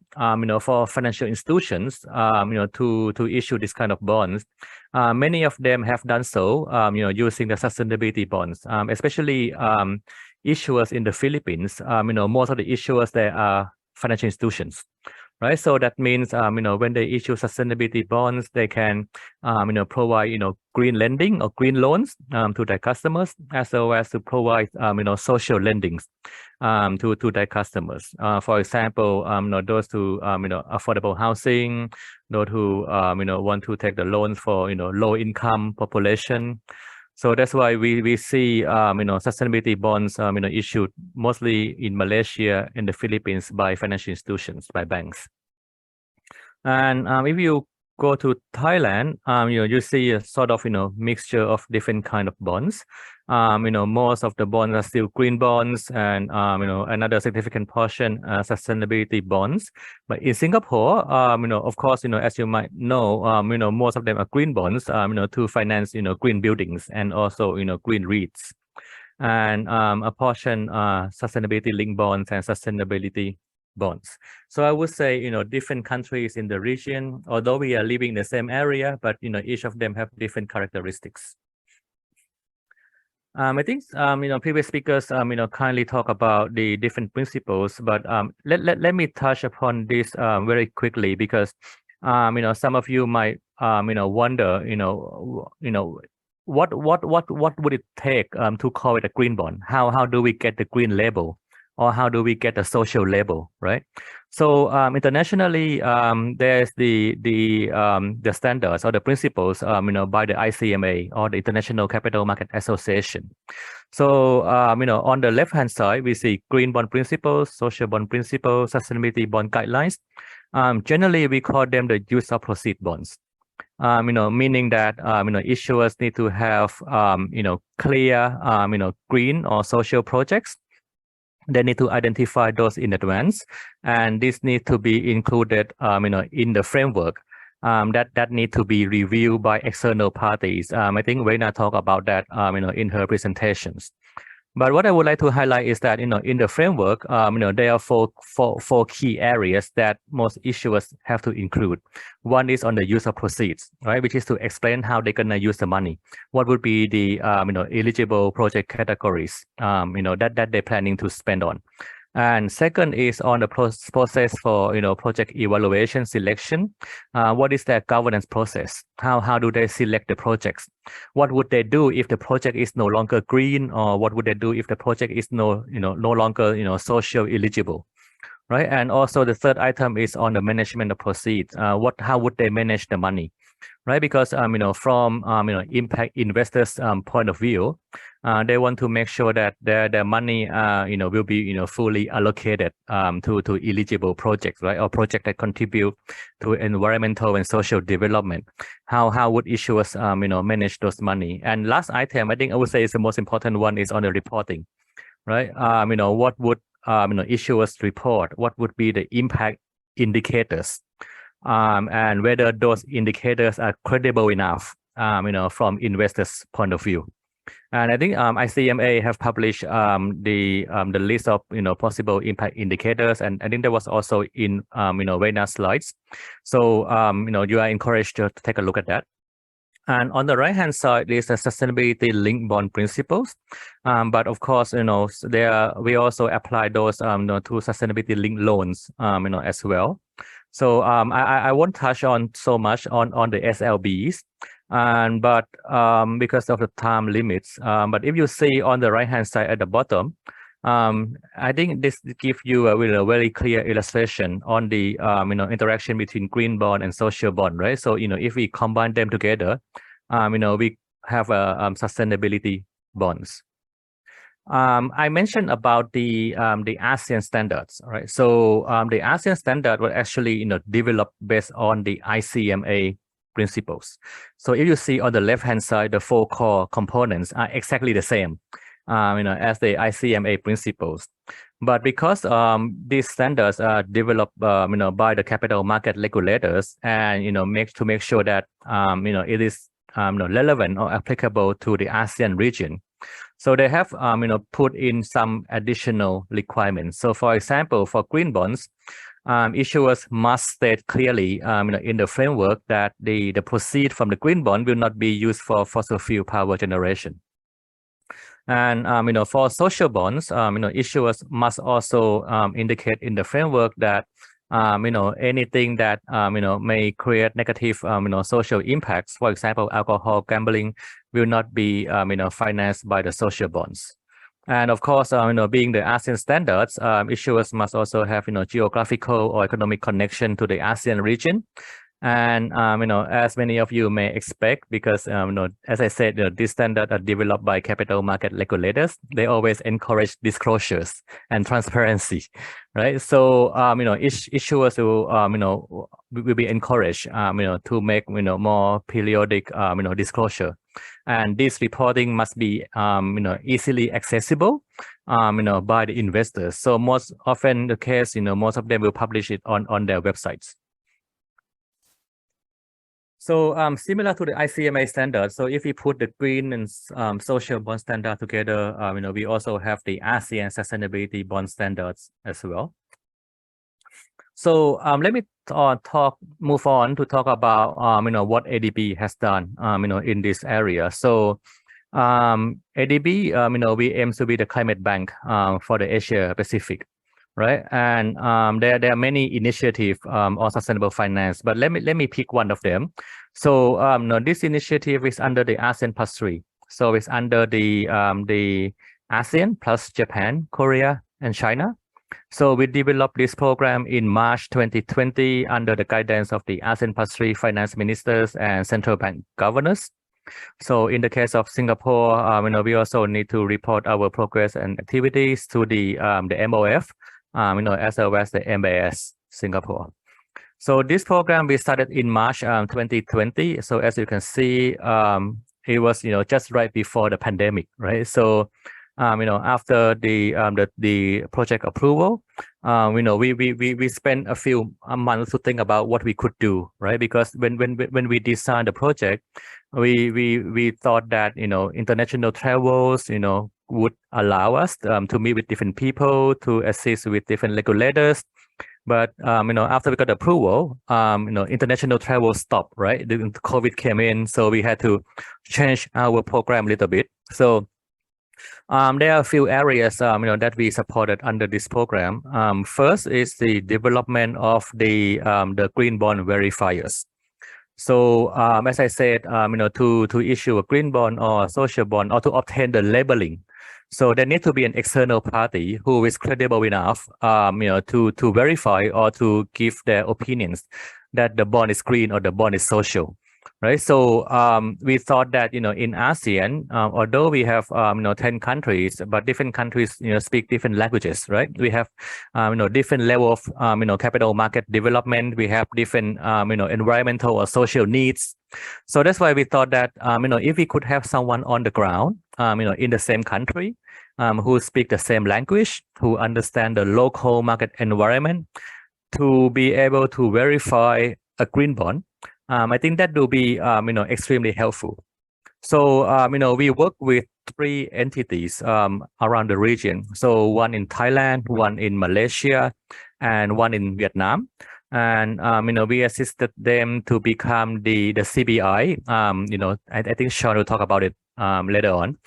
for financial institutions, to issue this kind of bonds, many of them have done so, using the sustainability bonds, especially issuers in the Philippines. Most of the issuers there are financial institutions. Right, so that means, when they issue sustainability bonds, they can, provide, green lending or green loans to their customers, as well as to provide, social lendings to their customers. For example, those who, affordable housing, those who, want to take the loans for, low income population. So that's why we see, sustainability bonds, issued mostly in Malaysia and the Philippines by financial institutions, by banks. And if you go to Thailand, you see a sort of, mixture of different kind of bonds. Most of the bonds are still green bonds, and, another significant portion sustainability bonds. But in Singapore, of course, as you might know, most of them are green bonds, to finance, green buildings and also, green REITs. And a portion sustainability linked bonds and sustainability bonds. So I would say, different countries in the region, although we are living in the same area, but, each of them have different characteristics. I think previous speakers kindly talk about the different principles, but let me touch upon this very quickly because some of you might wonder what would it take to call it a green bond? How do we get the green label, or how do we get a social label, right? So internationally, there's the standards or the principles, by the ICMA or the International Capital Market Association. So on the left-hand side, we see green bond principles, social bond principles, sustainability bond guidelines. Generally, we call them the use of proceed bonds. Meaning that issuers need to have clear green or social projects. They need to identify those in advance, and this needs to be included, in the framework that need to be reviewed by external parties. I think Reina talked about that, in her presentations. But what I would like to highlight is that, in the framework, there are four key areas that most issuers have to include. One is on the use of proceeds, right, which is to explain how they're gonna use the money. What would be the, eligible project categories, that they're planning to spend on. And second is on the process for, project evaluation selection. What is their governance process? How do they select the projects? What would they do if the project is no longer green, or what would they do if the project is no longer, social eligible? Right. And also the third item is on the management of proceeds. How would they manage the money? Right, because from impact investors point of view, they want to make sure that their money will be fully allocated to eligible projects, right, or projects that contribute to environmental and social development. How would issuers manage those money? And last item, I think I would say is the most important one, is on the reporting, right? What would issuers report? What would be the impact indicators? And whether those indicators are credible enough, from investors' point of view. And I think ICMA have published the list of possible impact indicators, and I think that was also in Reina's slides. So you are encouraged to take a look at that. And on the right-hand side is the sustainability linked bond principles. But of course, we also apply those to sustainability linked loans, as well. So I won't touch on so much on the SLBs, but because of the time limits. But if you see on the right-hand side at the bottom, I think this gives you a very clear illustration on the interaction between green bond and social bond, right? So if we combine them together, we have sustainability bonds. I mentioned about the ASEAN standards, right? So the ASEAN standard was actually developed based on the ICMA principles. So if you see on the left-hand side, the four core components are exactly the same, as the ICMA principles. But because these standards are developed, by the capital market regulators, and to make sure that it is relevant or applicable to the ASEAN region. So they have put in some additional requirements. So for example, for green bonds, issuers must state clearly in the framework that the proceed from the green bond will not be used for fossil fuel power generation. And for social bonds, issuers must also indicate in the framework that anything that may create negative social impacts, for example, alcohol, gambling, will not be financed by the social bonds. And of course, being the ASEAN standards, issuers must also have geographical or economic connection to the ASEAN region. And as many of you may expect, because as I said, these standards are developed by capital market regulators. They always encourage disclosures and transparency, right? So issuers will be encouraged to make more periodic disclosure, and this reporting must be easily accessible by the investors. So most often the case, most of them will publish it on their websites. So similar to the ICMA standard, so if we put the green and social bond standard together, we also have the ASEAN sustainability bond standards as well. So let me move on to talk about what ADB has done in this area. So ADB, we aim to be the climate bank for the Asia Pacific, right? And there are many initiatives on sustainable finance, but let me pick one of them. So this initiative is under the ASEAN Plus 3. So it's under the ASEAN plus Japan, Korea, and China. So we developed this program in March 2020 under the guidance of the ASEAN Plus 3 finance ministers and central bank governors. So in the case of Singapore, we also need to report our progress and activities to the MOF, as well as the MAS Singapore. So this program we started in March 2020. So as you can see, it was just right before the pandemic, right? So after the project approval, we spent a few months to think about what we could do, right? Because when we designed the project, we thought that international travels would allow us to meet with different people, to assist with different regulators. But after we got approval, international travel stopped, right? The COVID came in, so we had to change our program a little bit. So there are a few areas that we supported under this program. First is the development of the green bond verifiers. So as I said, to issue a green bond or a social bond or to obtain the labeling, so there needs to be an external party who is credible enough, to verify or to give their opinions that the bond is green or the bond is social. Right, so we thought that in ASEAN, although we have 10 countries, but different countries speak different languages, right? We have different level of capital market development. We have different environmental or social needs. So that's why we thought that if we could have someone on the ground, in the same country, who speak the same language, who understand the local market environment, to be able to verify a green bond. I think that will be, extremely helpful. So, we work with 3 entities around the region. So one in Thailand, one in Malaysia, and one in Vietnam. And, we assisted them to become the CBI. I think Sean will talk about it later on,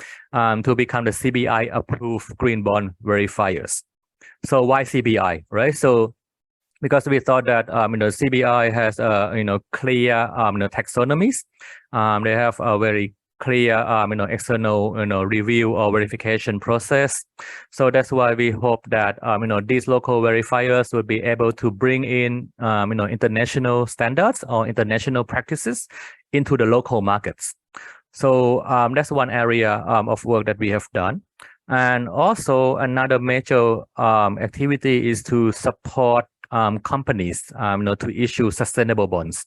to become the CBI approved green bond verifiers. So why CBI, right? So because we thought that CBI has clear taxonomies. They have a very clear external review or verification process. So that's why we hope that these local verifiers will be able to bring in international standards or international practices into the local markets. So that's one area of work that we have done. And also another major activity is to support companies to issue sustainable bonds.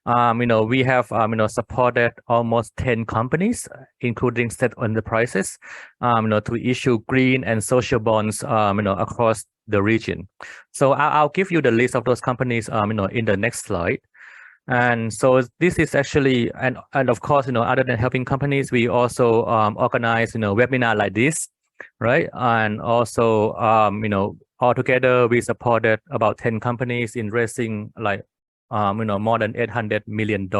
We have supported almost 10 companies, including state enterprises, to issue green and social bonds across the region. So I'll give you the list of those companies in the next slide. And so this is actually, and of course, other than helping companies, we also organize webinar like this, right? And also altogether, we supported about 10 companies in raising like, more than $800 million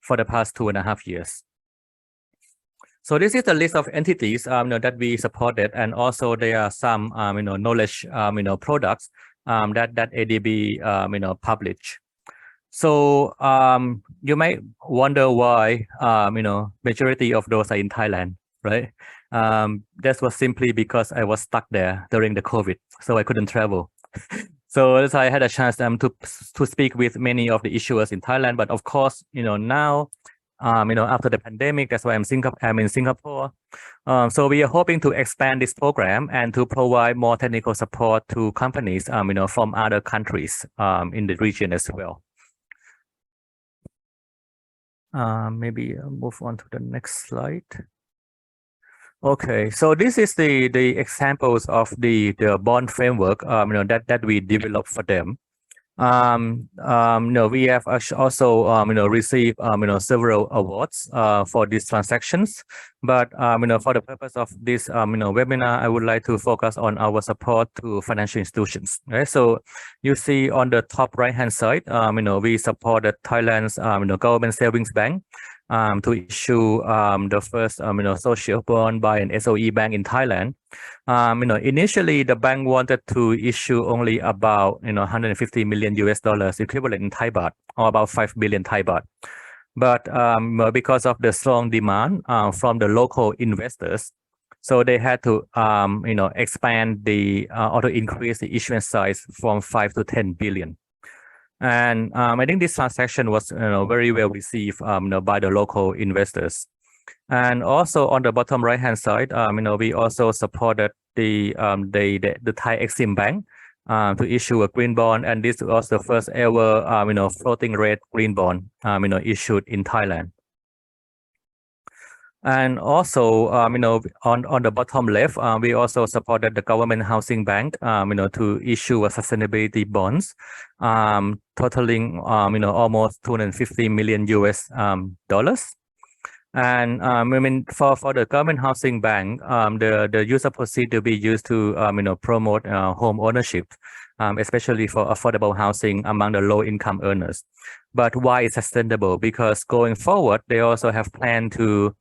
for the past 2.5 years. So this is the list of entities, that we supported, and also there are some, knowledge, products, that ADB, published. So you might wonder why, majority of those are in Thailand, right? That was simply because I was stuck there during the COVID, so I couldn't travel. So I had a chance to speak with many of the issuers in Thailand. But of course, now, after the pandemic, that's why I'm in Singapore. So we are hoping to expand this program and to provide more technical support to companies, from other countries in the region as well. Maybe move on to the next slide. Okay, so this is the examples of the bond framework that we developed for them. We have also received several awards for these transactions, but for the purpose of this webinar, I would like to focus on our support to financial institutions. Right, so you see on the top right hand side, we supported Thailand's government savings bank to issue the first social bond by an SOE bank in Thailand. Initially the bank wanted to issue only about 150 million US dollars equivalent in Thai baht, or about 5 billion Thai baht. But because of the strong demand from the local investors, so they had to expand the or to increase the issuance size from 5 to 10 billion. And I think this transaction was very well received by the local investors. And also on the bottom right hand side, we also supported the Thai Exim Bank to issue a green bond, and this was the first ever floating rate green bond issued in Thailand. And also, on the bottom left, we also supported the Government Housing Bank, to issue a sustainability bonds, totaling, almost 250 million US dollars. And for the Government Housing Bank, the use of proceeds to be used to, promote home ownership, especially for affordable housing among the low-income earners. But why it's sustainable? Because going forward, they also have planned to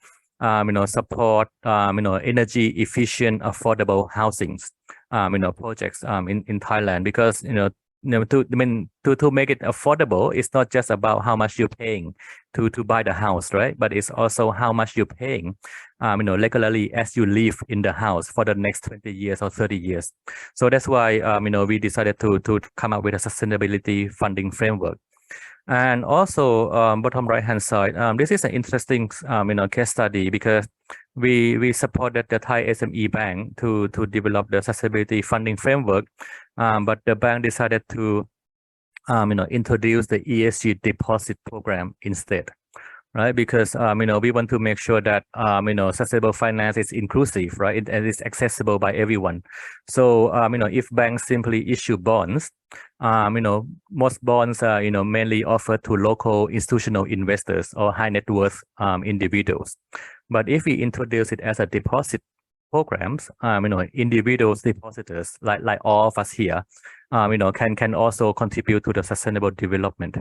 support energy efficient affordable housings projects in Thailand, because to make it affordable, it's not just about how much you're paying to buy the house, right? But it's also how much you're paying regularly as you live in the house for the next 20 years or 30 years. So that's why we decided to come up with a sustainability funding framework. And also, bottom right hand side, this is an interesting case study, because we supported the Thai SME Bank to develop the sustainability funding framework, but the bank decided to introduce the ESG deposit program instead, right? Because we want to make sure that sustainable finance is inclusive, right, and it's accessible by everyone. So if banks simply issue bonds, most bonds are mainly offered to local institutional investors or high net worth individuals. But if we introduce it as a deposit programs, individuals depositors like all of us here, can also contribute to the sustainable development.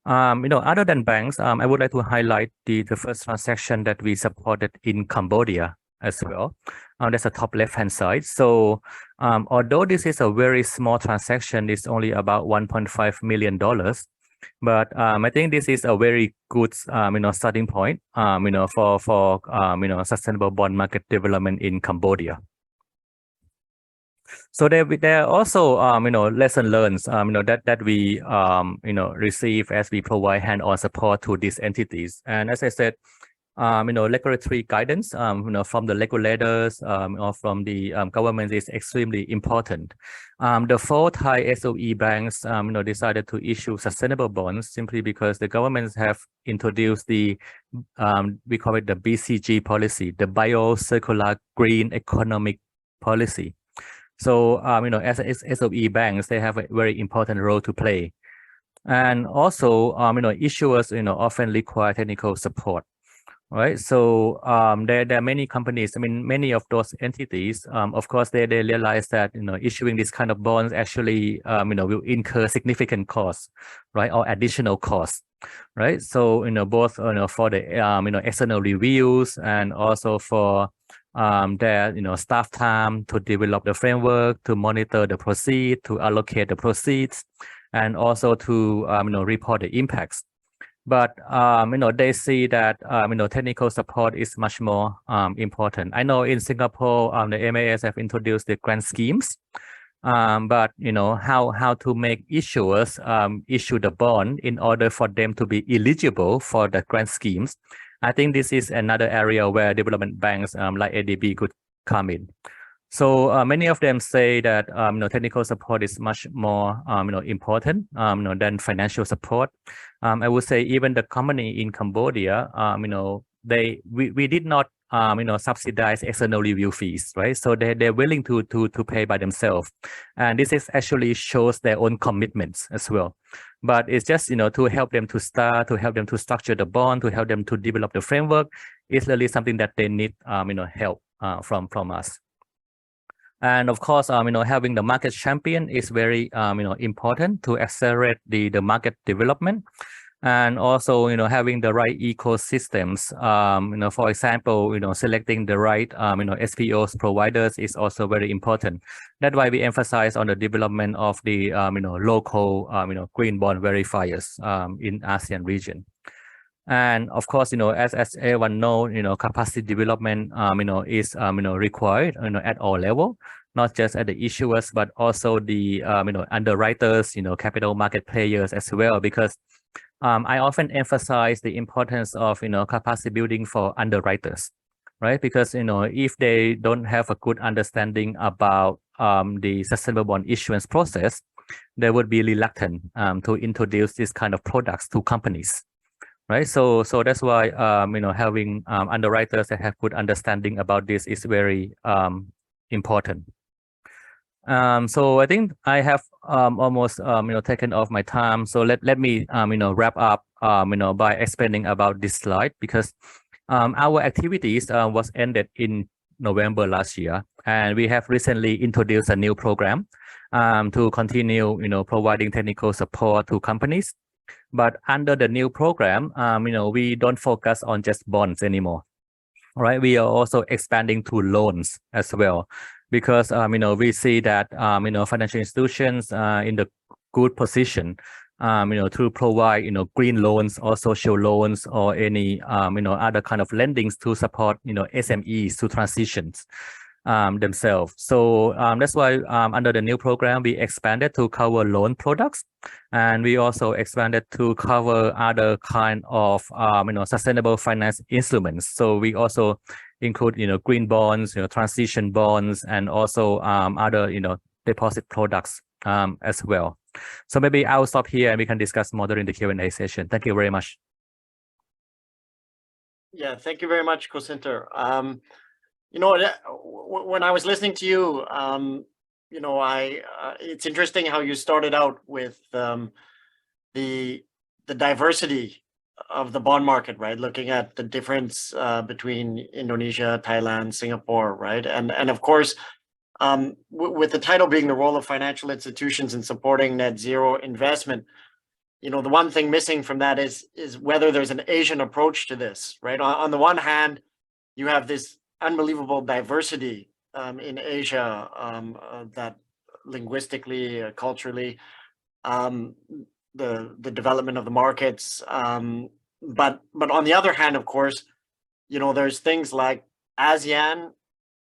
Other than banks, I would like to highlight the first transaction that we supported in Cambodia as well. That's the top left hand side. So although this is a very small transaction, it's only about $1.5 million. But I think this is a very good starting point for sustainable bond market development in Cambodia. So there are also lesson learned that we receive as we provide hand-on support to these entities. And as I said, regulatory guidance from the regulators or from the government is extremely important. The 4 Thai SOE banks decided to issue sustainable bonds simply because the governments have introduced the we call it the BCG policy, the Bio-Circular Green Economic Policy. So as SOE banks, they have a very important role to play. And also issuers often require technical support. Right, so there are many companies. Many of those entities, of course, they realize that issuing this kind of bonds actually will incur significant costs, right, or additional costs, right? So both for the external reviews and also for their staff time to develop the framework, to monitor the proceeds, to allocate the proceeds, and also to report the impacts. But they see that technical support is much more important. I know in Singapore, the MAS have introduced the grant schemes, but how to make issuers issue the bond in order for them to be eligible for the grant schemes. I think this is another area where development banks like ADB could come in. So many of them say that technical support is much more important than financial support. I would say even the company in Cambodia, we did not subsidize external review fees, right? So they're willing to pay by themselves, and this is actually shows their own commitments as well. But it's just to help them to start, to help them to structure the bond, to help them to develop the framework. It's really something that they need help from us. And of course, having the market champion is very important to accelerate the market development. And also, having the right ecosystems, for example, selecting the right, SPOs providers is also very important. That's why we emphasize on the development of the, local, green bond verifiers in ASEAN region. And of course, as everyone know, capacity development, is, required, at all level, not just at the issuers, but also the, underwriters, capital market players as well, because I often emphasize the importance of, capacity building for underwriters, right? Because, if they don't have a good understanding about the sustainable bond issuance process, they would be reluctant to introduce this kind of products to companies, right? So that's why, having underwriters that have good understanding about this is very important. So I think I have almost taken off my time. So let me wrap up by explaining about this slide, because our activities was ended in November last year, and we have recently introduced a new program to continue providing technical support to companies. But under the new program, we don't focus on just bonds anymore. All right, we are also expanding to loans as well, because we see that financial institutions in the good position to provide green loans or social loans or any other kind of lendings to support SMEs to transitions themselves. So that's why under the new program we expanded to cover loan products, and we also expanded to cover other kind of sustainable finance instruments. So we also include green bonds, transition bonds, and also other deposit products as well. So maybe I'll stop here and we can discuss more during the Q&A session. Thank you very much. Yeah, thank you very much, Kosinter. When I was listening to you, it's interesting how you started out with the diversity of the bond market, right? Looking at the difference between Indonesia, Thailand, Singapore, right? And of course, with the title being the role of financial institutions in supporting net zero investment, the one thing missing from that is whether there's an Asian approach to this, right? On the one hand, you have this unbelievable diversity in Asia, that linguistically, culturally, the development of the markets, but on the other hand, of course, there's things like ASEAN,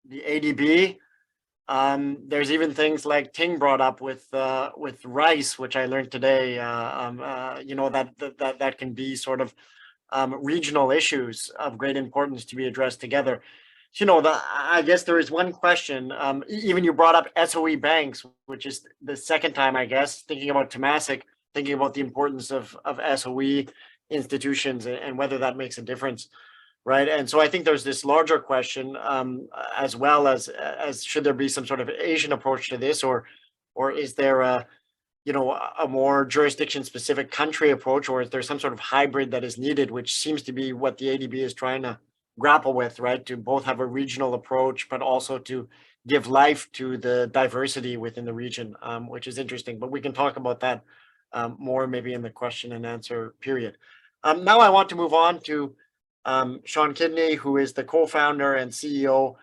the ADB. There's even things like Ting brought up with rice, which I learned today. That can be sort of regional issues of great importance to be addressed together. I guess there is one question. Even you brought up SOE banks, which is the second time, I guess, thinking about Temasek, thinking about the importance of SOE institutions and whether that makes a difference, right? And so I think there's this larger question, as well as should there be some sort of Asian approach to this, or is there a more jurisdiction-specific country approach, or is there some sort of hybrid that is needed, which seems to be what the ADB is trying to grapple with, right? To both have a regional approach, but also to give life to the diversity within the region, which is interesting. But we can talk about that more maybe in the question and answer period. Now I want to move on to Sean Kidney, who is the co-founder and CEO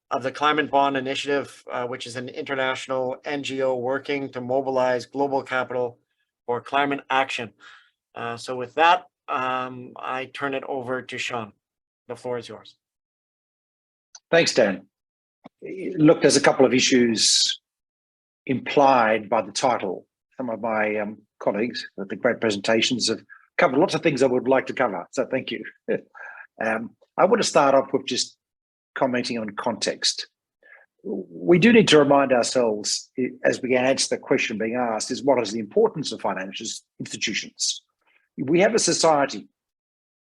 of the Climate Bond Initiative, which is an international NGO working to mobilize global capital for climate action. So with that, I turn it over to Sean. The floor is yours. Thanks, Dan. Look, there's a couple of issues implied by the title. Some of my colleagues with the great presentations have covered lots of things I would like to cover, so thank you. I want to start off with just commenting on context. We do need to remind ourselves, as we answer the question being asked, is what is the importance of financial institutions? We have a society,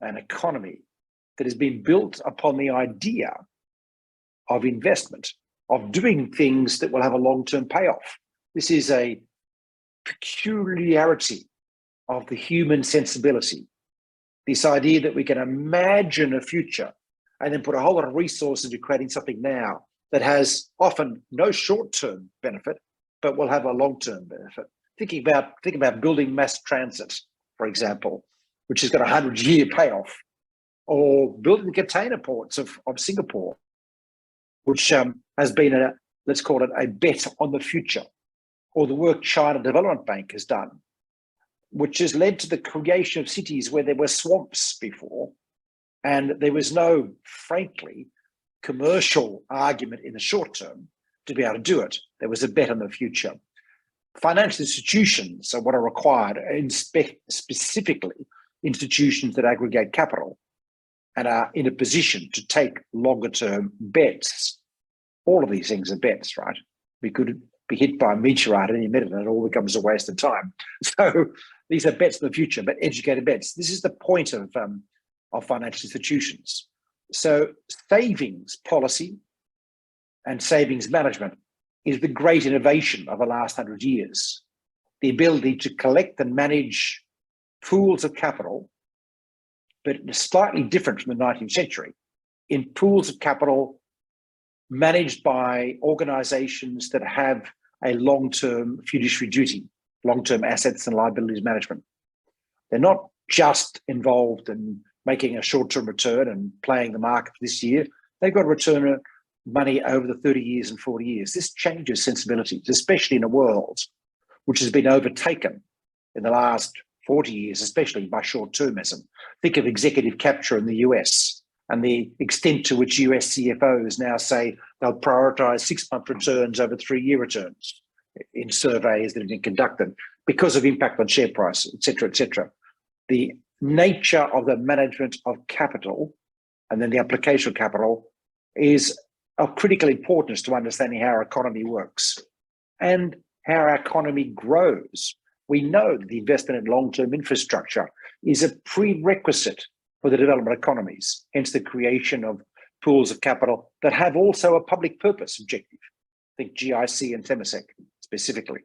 an economy, that has been built upon the idea of investment, of doing things that will have a long-term payoff. This is a peculiarity of the human sensibility. This idea that we can imagine a future and then put a whole lot of resources into creating something now that has often no short-term benefit, but will have a long-term benefit. Think about building mass transit, for example. which has got a 100-year payoff, or building the container ports of Singapore, which has been let's call it a bet on the future, or the work China Development Bank has done, which has led to the creation of cities where there were swamps before, and there was no, frankly, commercial argument in the short term to be able to do it. There was a bet on the future. Financial institutions are what are required, and specifically institutions that aggregate capital and are in a position to take longer term bets. All of these things are bets, right? We could be hit by a meteorite any minute and it all becomes a waste of time. So these are bets in the future, but educated bets. This is the point of financial institutions. So savings policy and savings management is the great innovation of the last 100 years. The ability to collect and manage pools of capital, but slightly different from the 19th century, in pools of capital managed by organizations that have a long-term fiduciary duty, long-term assets and liabilities management. They're not just involved in making a short-term return and playing the market this year. They've got to return money over the 30 years and 40 years. This changes sensibilities, especially in a world which has been overtaken in the last 40 years, especially by short-termism. Think of executive capture in the US and the extent to which US CFOs now say they'll prioritize 6-month returns over 3-year returns in surveys that have been conducted because of impact on share price, et cetera, et cetera. The nature of the management of capital and then the application of capital is of critical importance to understanding how our economy works and how our economy grows. We know that the investment in long-term infrastructure is a prerequisite for the development of economies, hence the creation of pools of capital that have also a public purpose objective. Think GIC and Temasek specifically.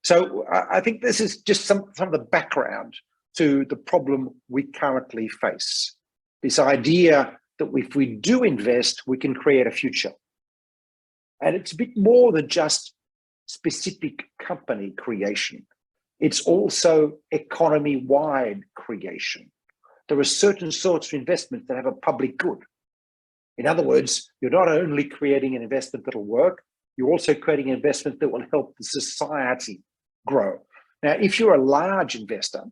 So I think this is just some of the background to the problem we currently face. This idea that if we do invest, we can create a future. And it's a bit more than just specific company creation. It's also economy-wide creation. There are certain sorts of investments that have a public good. In other words, you're not only creating an investment that'll work, you're also creating an investment that will help the society grow. Now, if you're a large investor,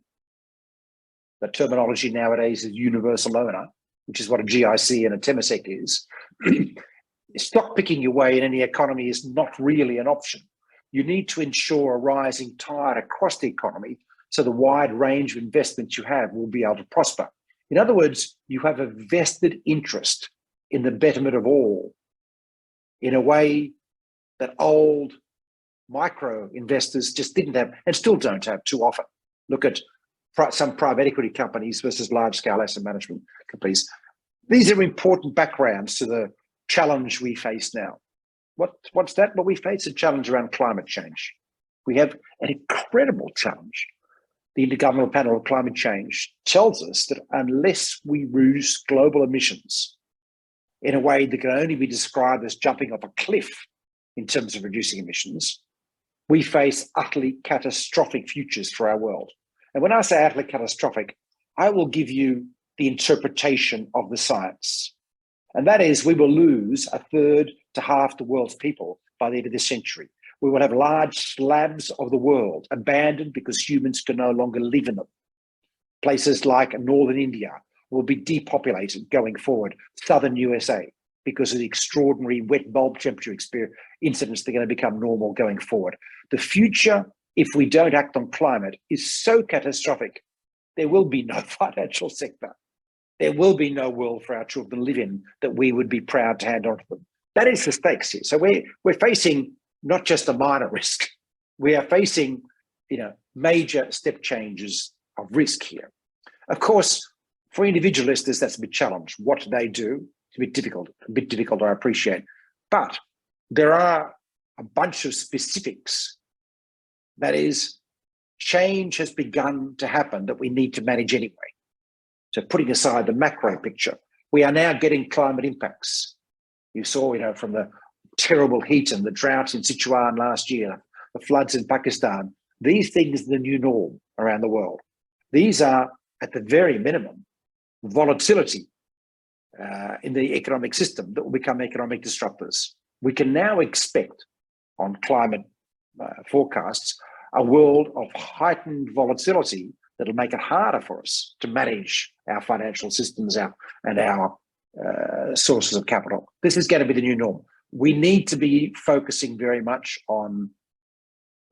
the terminology nowadays is universal owner, which is what a GIC and a Temasek is. Stock picking your way in any economy is not really an option. You need to ensure a rising tide across the economy so the wide range of investments you have will be able to prosper. In other words, you have a vested interest in the betterment of all in a way that old micro investors just didn't have and still don't have too often. Look at some private equity companies versus large-scale asset management companies. These are important backgrounds to the challenge we face now. What's that? Well, we face a challenge around climate change. We have an incredible challenge. The Intergovernmental Panel on Climate Change tells us that unless we reduce global emissions in a way that can only be described as jumping off a cliff in terms of reducing emissions, we face utterly catastrophic futures for our world. And when I say utterly catastrophic, I will give you the interpretation of the science. And that is, we will lose 1/3 to half the world's people by the end of this century. We will have large slabs of the world abandoned because humans can no longer live in them. Places like northern India will be depopulated going forward, southern USA, because of the extraordinary wet bulb temperature incidents that are going to become normal going forward. The future, if we don't act on climate, is so catastrophic, there will be no financial sector. There will be no world for our children to live in that we would be proud to hand on to them. That is the stakes here. So we're facing not just a minor risk. We are facing, major step changes of risk here. Of course, for individual investors, that's a big challenge. What do they do? It's a bit difficult, I appreciate. But there are a bunch of specifics. That is, change has begun to happen that we need to manage anyway. So putting aside the macro picture, we are now getting climate impacts. You saw, from the terrible heat and the drought in Sichuan last year, the floods in Pakistan. These things are the new norm around the world. These are at the very minimum, volatility in the economic system that will become economic disruptors. We can now expect on climate forecasts a world of heightened volatility that'll make it harder for us to manage our financial systems and our sources of capital. This is going to be the new norm. We need to be focusing very much on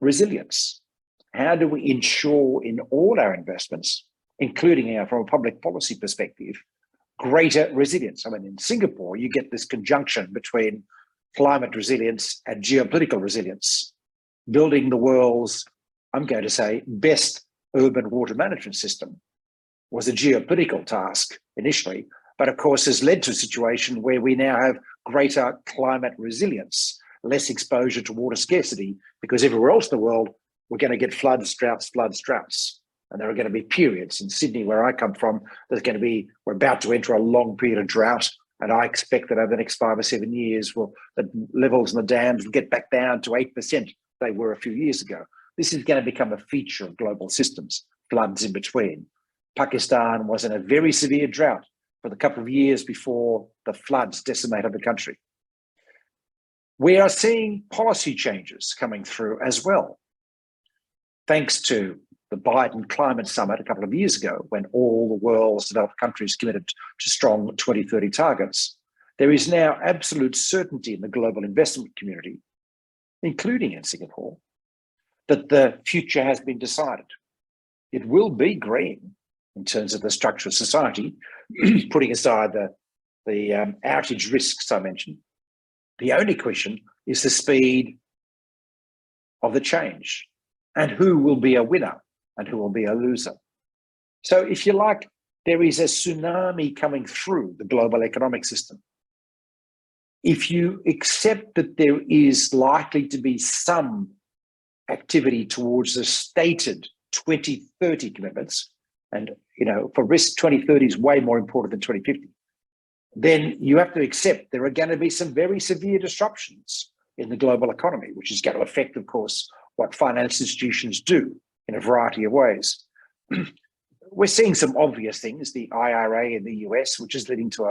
resilience. How do we ensure in all our investments, including from a public policy perspective, greater resilience? I mean, in Singapore, you get this conjunction between climate resilience and geopolitical resilience, building the world's, I'm going to say, best urban water management system was a geopolitical task initially, but of course has led to a situation where we now have greater climate resilience, less exposure to water scarcity, because everywhere else in the world, we're going to get floods, droughts. And there are going to be periods in Sydney, where I come from, we're about to enter a long period of drought. And I expect that over the next 5 or 7 years, the levels in the dams will get back down to 8% they were a few years ago. This is going to become a feature of global systems, floods in between. Pakistan was in a very severe drought for the couple of years before the floods decimated the country. We are seeing policy changes coming through as well. Thanks to the Biden Climate Summit a couple of years ago, when all the world's developed countries committed to strong 2030 targets, there is now absolute certainty in the global investment community, including in Singapore, that the future has been decided. It will be green in terms of the structure of society, putting aside the outage risks I mentioned. The only question is the speed of the change and who will be a winner and who will be a loser. So if you like, there is a tsunami coming through the global economic system. If you accept that there is likely to be some activity towards the stated 2030 commitments, and for risk 2030 is way more important than 2050, then you have to accept there are going to be some very severe disruptions in the global economy, which is going to affect, of course, what financial institutions do in a variety of ways. We're seeing some obvious things, the IRA in the US, which is leading to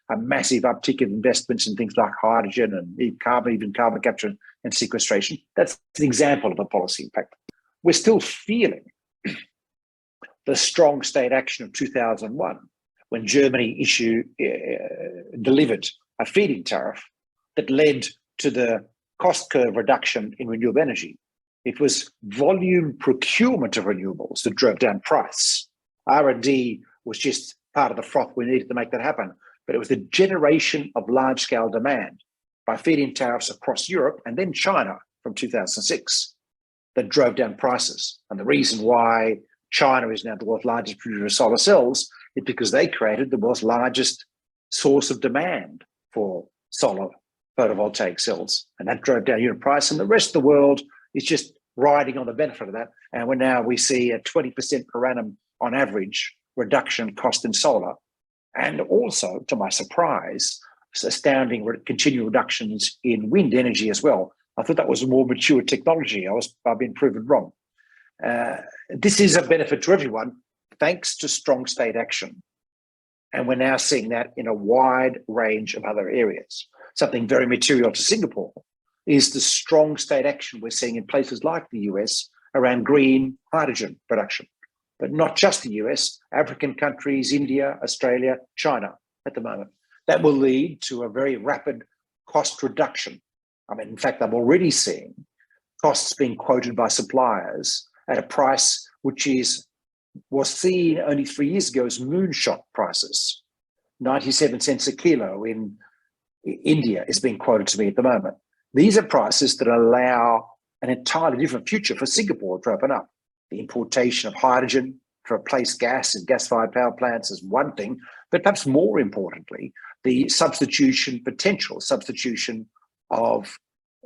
a massive uptick in investments in things like hydrogen and even carbon capture and sequestration. That's an example of a policy impact. We're still feeling the strong state action of 2001, when Germany delivered a feed-in tariff that led to the cost curve reduction in renewable energy. It was volume procurement of renewables that drove down price. R&D was just part of the froth we needed to make that happen. But it was the generation of large-scale demand by feed-in tariffs across Europe and then China from 2006 that drove down prices. And the reason why China is now the world's largest producer of solar cells is because they created the world's largest source of demand for solar photovoltaic cells. And that drove down unit price. And the rest of the world is just riding on the benefit of that. And we see a 20% per annum on average reduction cost in solar. And also, to my surprise, astounding continual reductions in wind energy as well. I thought that was a more mature technology. I've been proven wrong. This is a benefit to everyone, thanks to strong state action. And we're now seeing that in a wide range of other areas. Something very material to Singapore is the strong state action we're seeing in places like the US around green hydrogen production. But not just the US, African countries, India, Australia, China at the moment. That will lead to a very rapid cost reduction. I mean, in fact, I'm already seeing costs being quoted by suppliers at a price which was seen only 3 years ago as moonshot prices. 97 cents a kilo in India is being quoted to me at the moment. These are prices that allow an entirely different future for Singapore to open up. The importation of hydrogen to replace gas and gas-fired power plants is one thing, but perhaps more importantly, the potential substitution of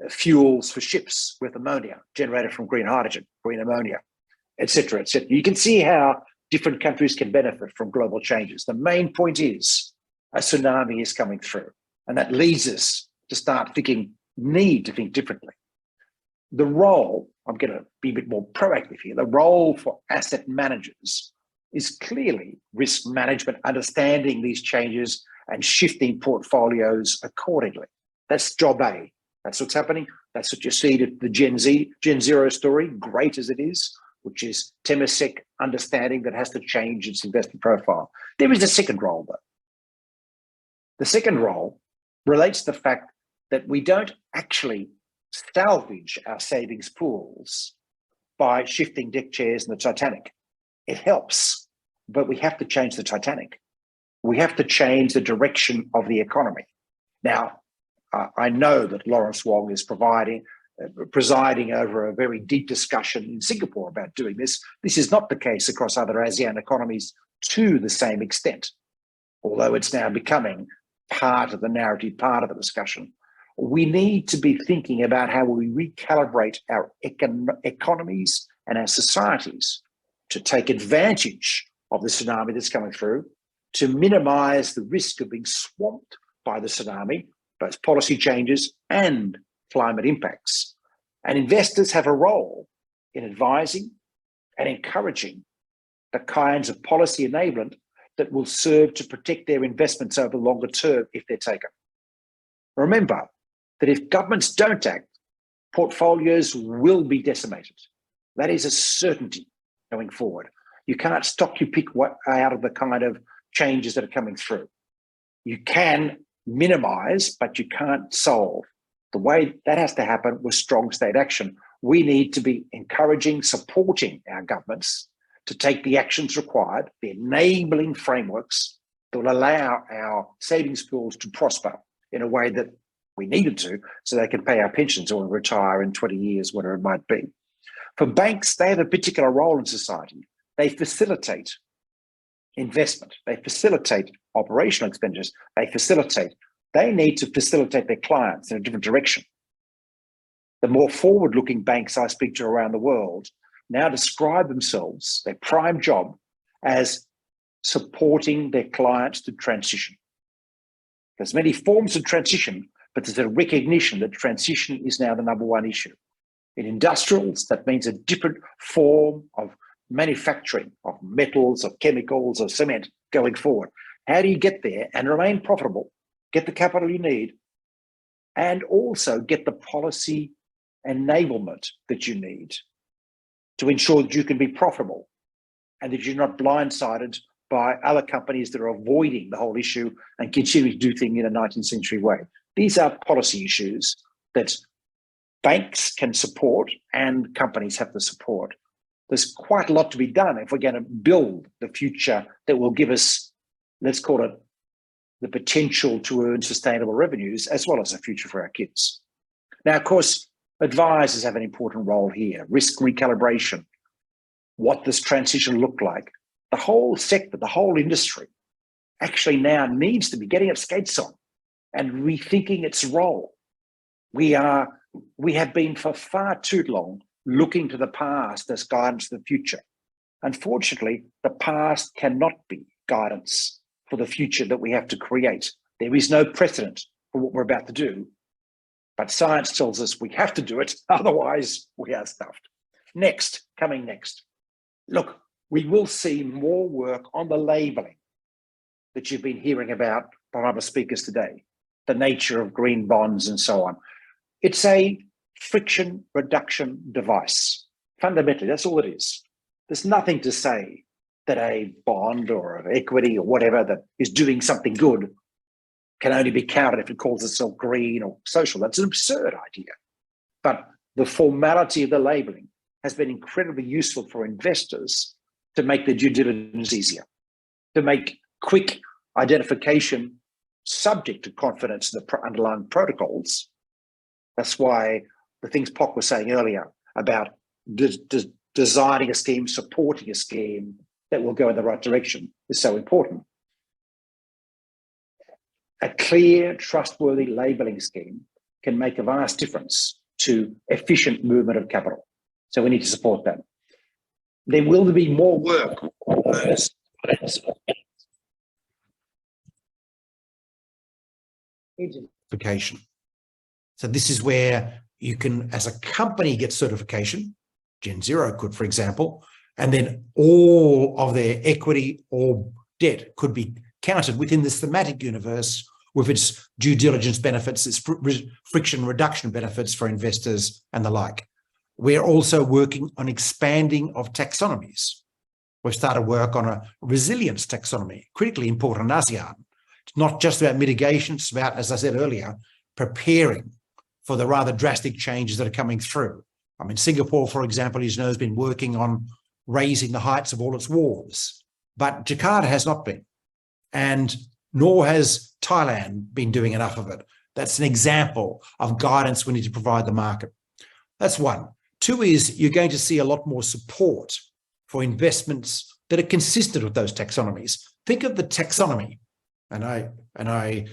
fuels for ships with ammonia generated from green hydrogen, green ammonia, et cetera, et cetera. You can see how different countries can benefit from global changes. The main point is a tsunami is coming through, and that leads us to need to think differently. The role, I'm going to be a bit more proactive here, the role for asset managers is clearly risk management, understanding these changes and shifting portfolios accordingly. That's job A. That's what's happening. That's what you see to the Gen Zero story, great as it is, which is Temasek understanding that has to change its investment profile. There is a second role, though. The second role relates to the fact that we don't actually salvage our savings pools by shifting deck chairs in the Titanic. It helps, but we have to change the Titanic. We have to change the direction of the economy. Now, I know that Lawrence Wong is presiding over a very deep discussion in Singapore about doing this. This is not the case across other ASEAN economies to the same extent, although it's now becoming part of the narrative, part of the discussion. We need to be thinking about how we recalibrate our economies and our societies to take advantage of the tsunami that's coming through, to minimize the risk of being swamped by the tsunami, both policy changes and climate impacts. And investors have a role in advising and encouraging the kinds of policy enablement that will serve to protect their investments over the longer term if they're taken. Remember that if governments don't act, portfolios will be decimated. That is a certainty going forward. You can't stock you pick what out of the kind of changes that are coming through. You can minimize, but you can't solve. The way that has to happen with strong state action. We need to be encouraging, supporting our governments to take the actions required, the enabling frameworks that will allow our savings pools to prosper in a way that we needed to, so they can pay our pensions or retire in 20 years, whatever it might be. For banks, they have a particular role in society. They facilitate investment. They facilitate operational expenditures. They need to facilitate their clients in a different direction. The more forward-looking banks I speak to around the world now describe themselves, their prime job, as supporting their clients to transition. There's many forms of transition, but there's a recognition that transition is now the number one issue. In industrials, that means a different form of manufacturing of metals, of chemicals, of cement going forward. How do you get there and remain profitable, get the capital you need, and also get the policy enablement that you need to ensure that you can be profitable and that you're not blindsided by other companies that are avoiding the whole issue and continuing to do things in a 19th century way. These are policy issues that banks can support and companies have to support. There's quite a lot to be done if we're going to build the future that will give us, let's call it, the potential to earn sustainable revenues as well as a future for our kids. Now, of course, advisors have an important role here. Risk recalibration. What does transition look like? The whole sector, the whole industry actually now needs to be getting its skates on and rethinking its role. We have been for far too long looking to the past as guidance for the future. Unfortunately, the past cannot be guidance for the future that we have to create. There is no precedent for what we're about to do, but science tells us we have to do it, otherwise we are stuffed. Coming next. Look, we will see more work on the labeling that you've been hearing about from other speakers today, the nature of green bonds and so on. It's a friction reduction device. Fundamentally, that's all it is. There's nothing to say that a bond or an equity or whatever that is doing something good can only be counted if it calls itself green or social. That's an absurd idea. But the formality of the labeling has been incredibly useful for investors to make the due diligence easier, to make quick identification subject to confidence in the underlying protocols. That's why the things POC was saying earlier about designing a scheme, supporting a scheme that will go in the right direction is so important. A clear, trustworthy labeling scheme can make a vast difference to efficient movement of capital. So we need to support that. There will be more work on those. Certification. So this is where you can, as a company, get certification. Gen Zero could, for example, And then all of their equity or debt could be counted within this thematic universe with its due diligence benefits, its friction reduction benefits for investors and the like. We're also working on expanding of taxonomies. We've started work on a resilience taxonomy, critically important in ASEAN. It's not just about mitigation, it's about, as I said earlier, preparing for the rather drastic changes that are coming through. I mean, Singapore, for example, as you know, has been working on raising the heights of all its walls, but Jakarta has not been, and nor has Thailand been doing enough of it. That's an example of guidance we need to provide the market. That's one. Two is you're going to see a lot more support for investments that are consistent with those taxonomies. Think of the taxonomy, and I,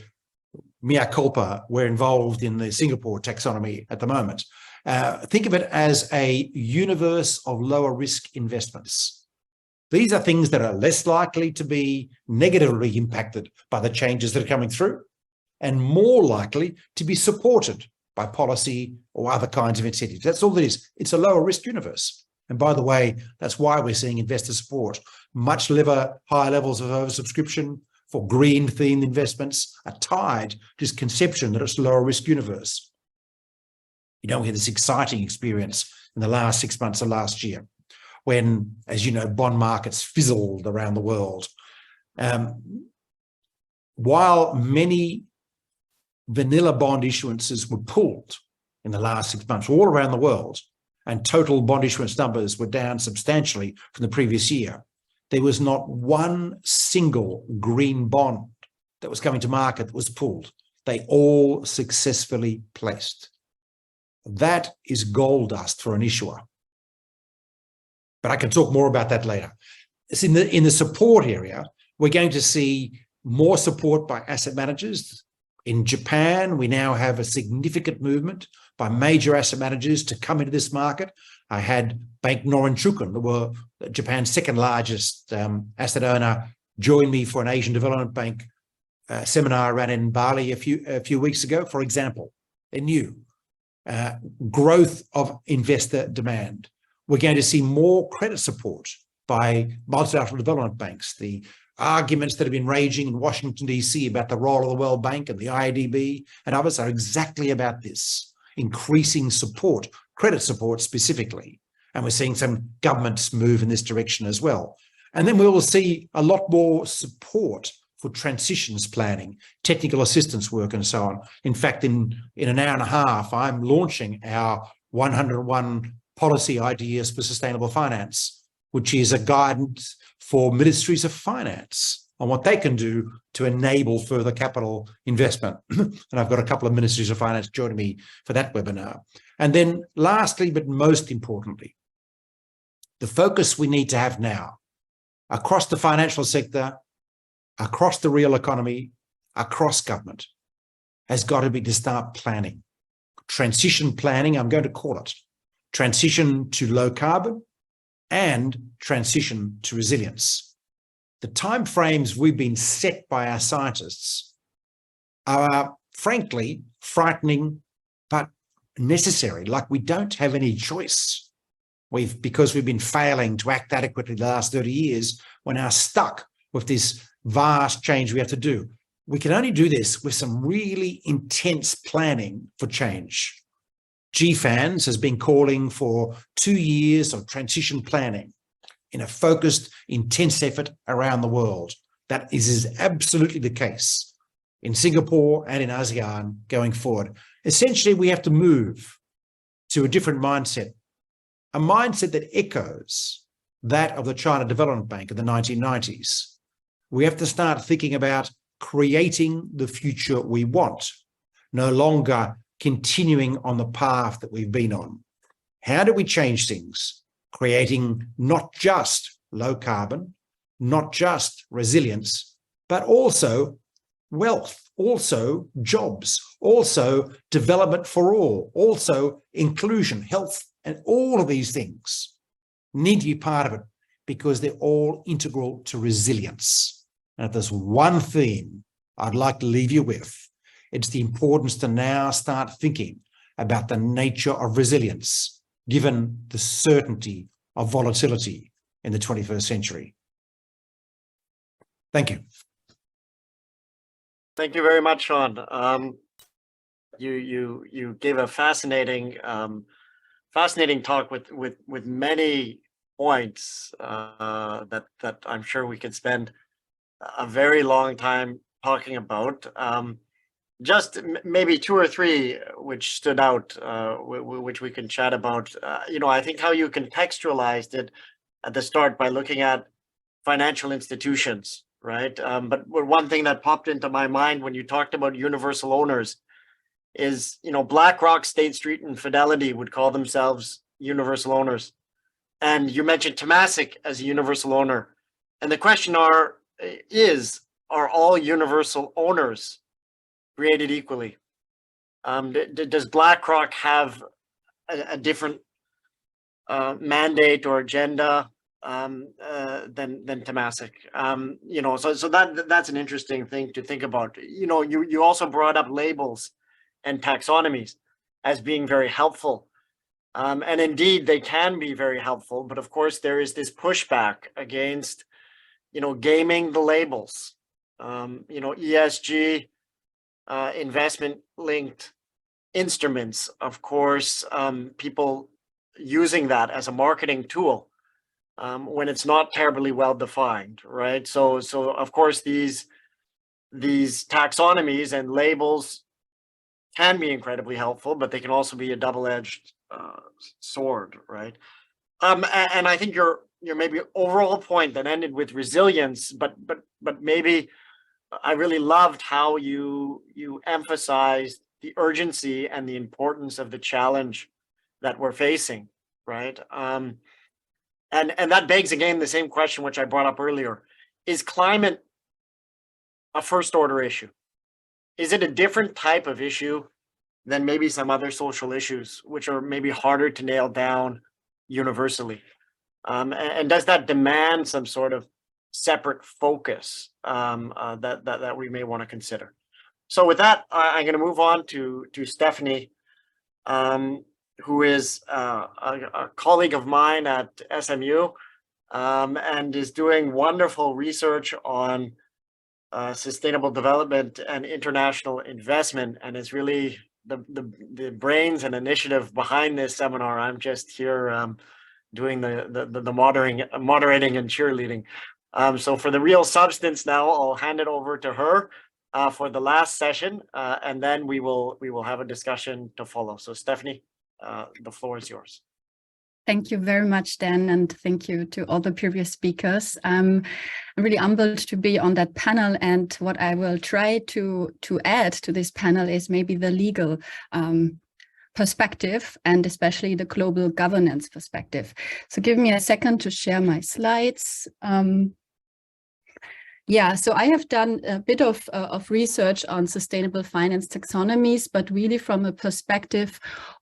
mea culpa, we're involved in the Singapore taxonomy at the moment. Think of it as a universe of lower risk investments. These are things that are less likely to be negatively impacted by the changes that are coming through and more likely to be supported by policy or other kinds of incentives. That's all it is. It's a lower risk universe. And by the way, that's why we're seeing investor support. Much higher levels of oversubscription for green themed investments are tied to this conception that it's a lower risk universe. You don't get this exciting experience in the last 6 months of last year when, as you know, bond markets fizzled around the world. While many vanilla bond issuances were pulled in the last 6 months all around the world, and total bond issuance numbers were down substantially from the previous year, there was not one single green bond that was coming to market that was pulled. They all successfully placed. That is gold dust for an issuer. But I can talk more about that later. It's in the support area, we're going to see more support by asset managers. In Japan, we now have a significant movement by major asset managers to come into this market. I had Bank Norinchukin, Japan's second largest asset owner, join me for an Asian Development Bank seminar I ran in Bali a few weeks ago. For example, they knew growth of investor demand. We're going to see more credit support by multilateral development banks. The arguments that have been raging in Washington, D.C. about the role of the World Bank and the IDB and others are exactly about this, increasing support, credit support specifically. And we're seeing some governments move in this direction as well. And then we will see a lot more support for transitions planning, technical assistance work and so on. In fact, in an hour and a half, I'm launching our 101 policy ideas for sustainable finance, which is a guidance for ministries of finance on what they can do to enable further capital investment. And I've got a couple of ministries of finance joining me for that webinar. And then lastly, but most importantly, the focus we need to have now across the financial sector, across the real economy, across government, has got to be to start planning. Transition planning, I'm going to call it. Transition to low carbon and transition to resilience. The timeframes we've been set by our scientists are frankly frightening, but necessary. Like we don't have any choice. Because we've been failing to act adequately the last 30 years, we're now stuck with this vast change we have to do. We can only do this with some really intense planning for change. GFANZ has been calling for 2 years of transition planning in a focused, intense effort around the world. That is absolutely the case in Singapore and in ASEAN going forward. Essentially, we have to move to a different mindset, a mindset that echoes that of the China Development Bank in the 1990s. We have to start thinking about creating the future we want, no longer continuing on the path that we've been on. How do we change things? Creating not just low carbon, not just resilience, but also wealth, also jobs, also development for all, also inclusion, health, and all of these things need to be part of it because they're all integral to resilience. And if there's one theme I'd like to leave you with, it's the importance to now start thinking about the nature of resilience, given the certainty of volatility in the 21st century. Thank you. Thank you very much, Sean. You gave a fascinating talk with many points that I'm sure we could spend a very long time talking about. Just maybe two or three which stood out, which we can chat about. I think how you contextualized it at the start by looking at financial institutions, right? But one thing that popped into my mind when you talked about universal owners is, BlackRock, State Street, and Fidelity would call themselves universal owners. And you mentioned Temasek as a universal owner. And the question are all universal owners created equally? Does BlackRock have a different mandate or agenda than Temasek? So that's an interesting thing to think about. You also brought up labels and taxonomies as being very helpful. And indeed, they can be very helpful. But of course, there is this pushback against, gaming the labels. ESG, investment linked instruments, of course, people using that as a marketing tool when it's not terribly well defined, right? So of course, these taxonomies and labels can be incredibly helpful, but they can also be a double-edged sword, right? And I think your maybe overall point that ended with resilience, but maybe I really loved how you emphasized the urgency and the importance of the challenge that we're facing, right? And that begs again the same question which I brought up earlier: is climate a first order issue? Is it a different type of issue than maybe some other social issues, which are maybe harder to nail down universally? And does that demand some sort of separate focus that we may want to consider? So with that, I'm going to move on to Stephanie, who is a colleague of mine at SMU and is doing wonderful research on sustainable development and international investment, and is really the brains and initiative behind this seminar. I'm just here doing the moderating and cheerleading. So for the real substance now, I'll hand it over to her for the last session, and then we will have a discussion to follow. So Stephanie, the floor is yours. Thank you very much, Dan, and thank you to all the previous speakers. I'm really humbled to be on that panel, and what I will try to add to this panel is maybe the legal perspective, and especially the global governance perspective. So give me a second to share my slides. Yeah, so I have done a bit of research on sustainable finance taxonomies, but really from a perspective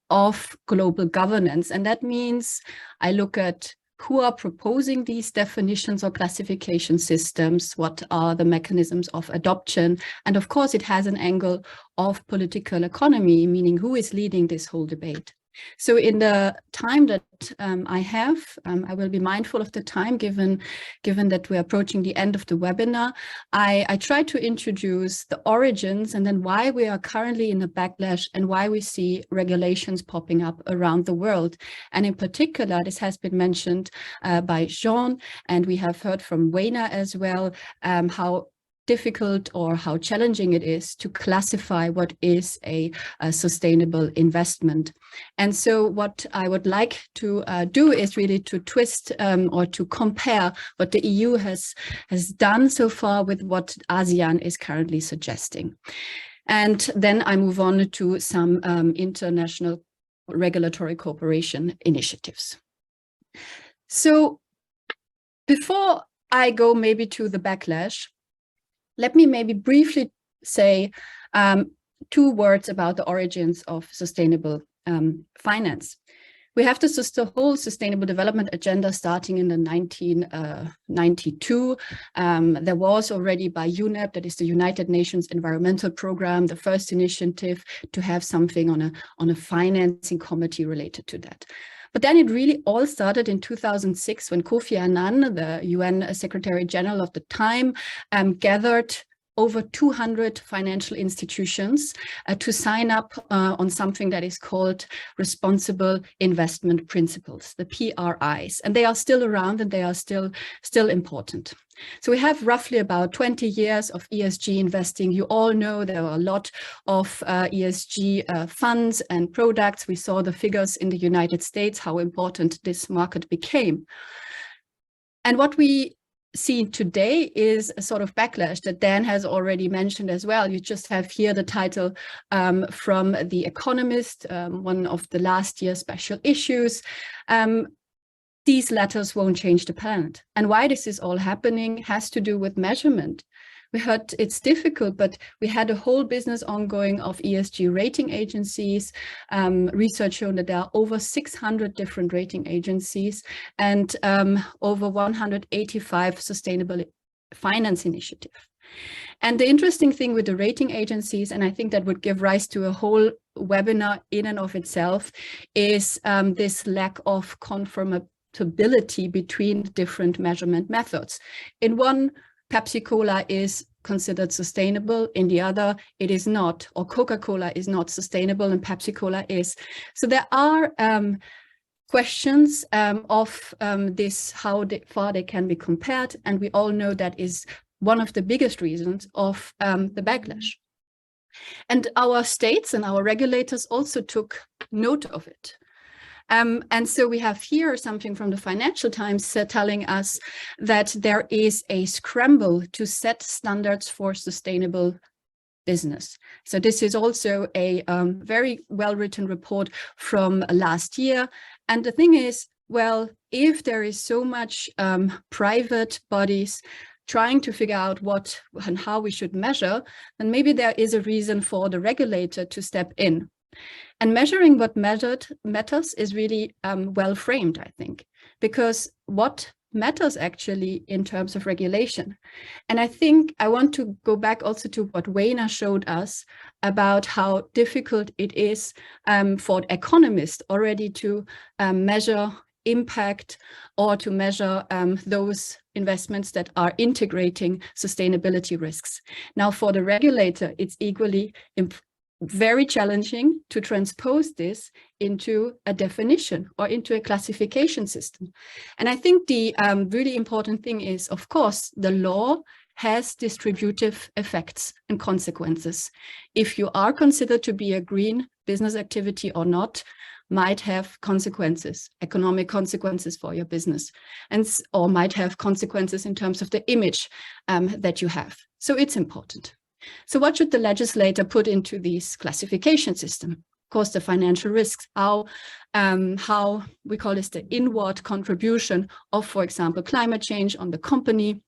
of global governance. And that means I look at who are proposing these definitions or classification systems, what are the mechanisms of adoption, and of course it has an angle of political economy, meaning who is leading this whole debate. So in the time that I have, I will be mindful of the time given that we're approaching the end of the webinar. I try to introduce the origins and then why we are currently in a backlash and why we see regulations popping up around the world. And in particular, this has been mentioned by Jean, and we have heard from Wayna as well, how difficult or how challenging it is to classify what is a sustainable investment. And so what I would like to do is really to twist or to compare what the EU has done so far with what ASEAN is currently suggesting. And then I move on to some international regulatory cooperation initiatives. So before I go maybe to the backlash, let me maybe briefly say 2 words about the origins of sustainable finance. We have the whole Sustainable Development Agenda starting in the 1992. There was already by UNEP, that is the United Nations Environmental Programme, the first initiative to have something on a financing committee related to that. But then it really all started in 2006 when Kofi Annan, the UN Secretary General of the time, gathered over 200 financial institutions to sign up on something that is called Responsible Investment Principles, the PRIs. And they are still around and they are still important. So we have roughly about 20 years of ESG investing. You all know there are a lot of ESG funds and products. We saw the figures in the United States, how important this market became. And what we see today is a sort of backlash that Dan has already mentioned as well. You just have here the title from The Economist, one of the last year's special issues. These letters won't change the planet. And why this is all happening has to do with measurement. We heard it's difficult, but we had a whole business ongoing of ESG rating agencies. Research shown that there are over 600 different rating agencies and over 185 sustainable finance initiatives. And the interesting thing with the rating agencies, and I think that would give rise to a whole webinar in and of itself, is this lack of conformability between different measurement methods. In one, Pepsi-Cola is considered sustainable, in the other it is not, or Coca-Cola is not sustainable and Pepsi-Cola is. So there are questions of this, how far they can be compared, and we all know that is one of the biggest reasons of the backlash. And our states and our regulators also took note of it. And so we have here something from the Financial Times telling us that there is a scramble to set standards for sustainable business. So this is also a very well-written report from last year. And the thing is, well, if there is so much private bodies trying to figure out what and how we should measure, then maybe there is a reason for the regulator to step in. And measuring what matters is really well framed, I think, because what matters actually in terms of regulation. And I think I want to go back also to what Wayna showed us about how difficult it is for economists already to measure impact or to measure those investments that are integrating sustainability risks. Now, for the regulator, it's equally very challenging to transpose this into a definition or into a classification system. And I think the really important thing is, of course, the law has distributive effects and consequences. If you are considered to be a green business activity or not, might have consequences, economic consequences for your business, and or might have consequences in terms of the image that you have. So it's important. So what should the legislator put into this classification system? Of course, the financial risks, how we call this the inward contribution of, for example, climate change on the company.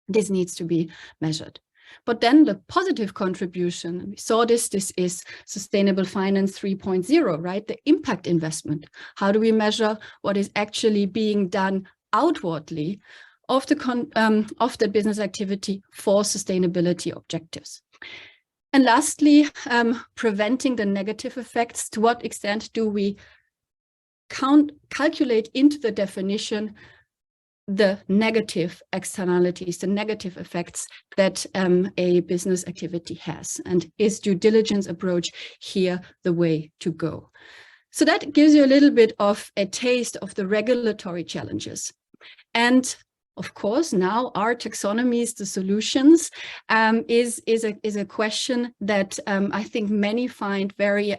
This needs to be measured. But then the positive contribution, we saw this is Sustainable Finance 3.0, right? The impact investment. How do we measure what is actually being done outwardly of the business activity for sustainability objectives? And lastly, preventing the negative effects. To what extent do we calculate into the definition the negative externalities, the negative effects that a business activity has? And is due diligence approach here the way to go? So that gives you a little bit of a taste of the regulatory challenges. And of course, now are taxonomies the solutions is a question that I think many find very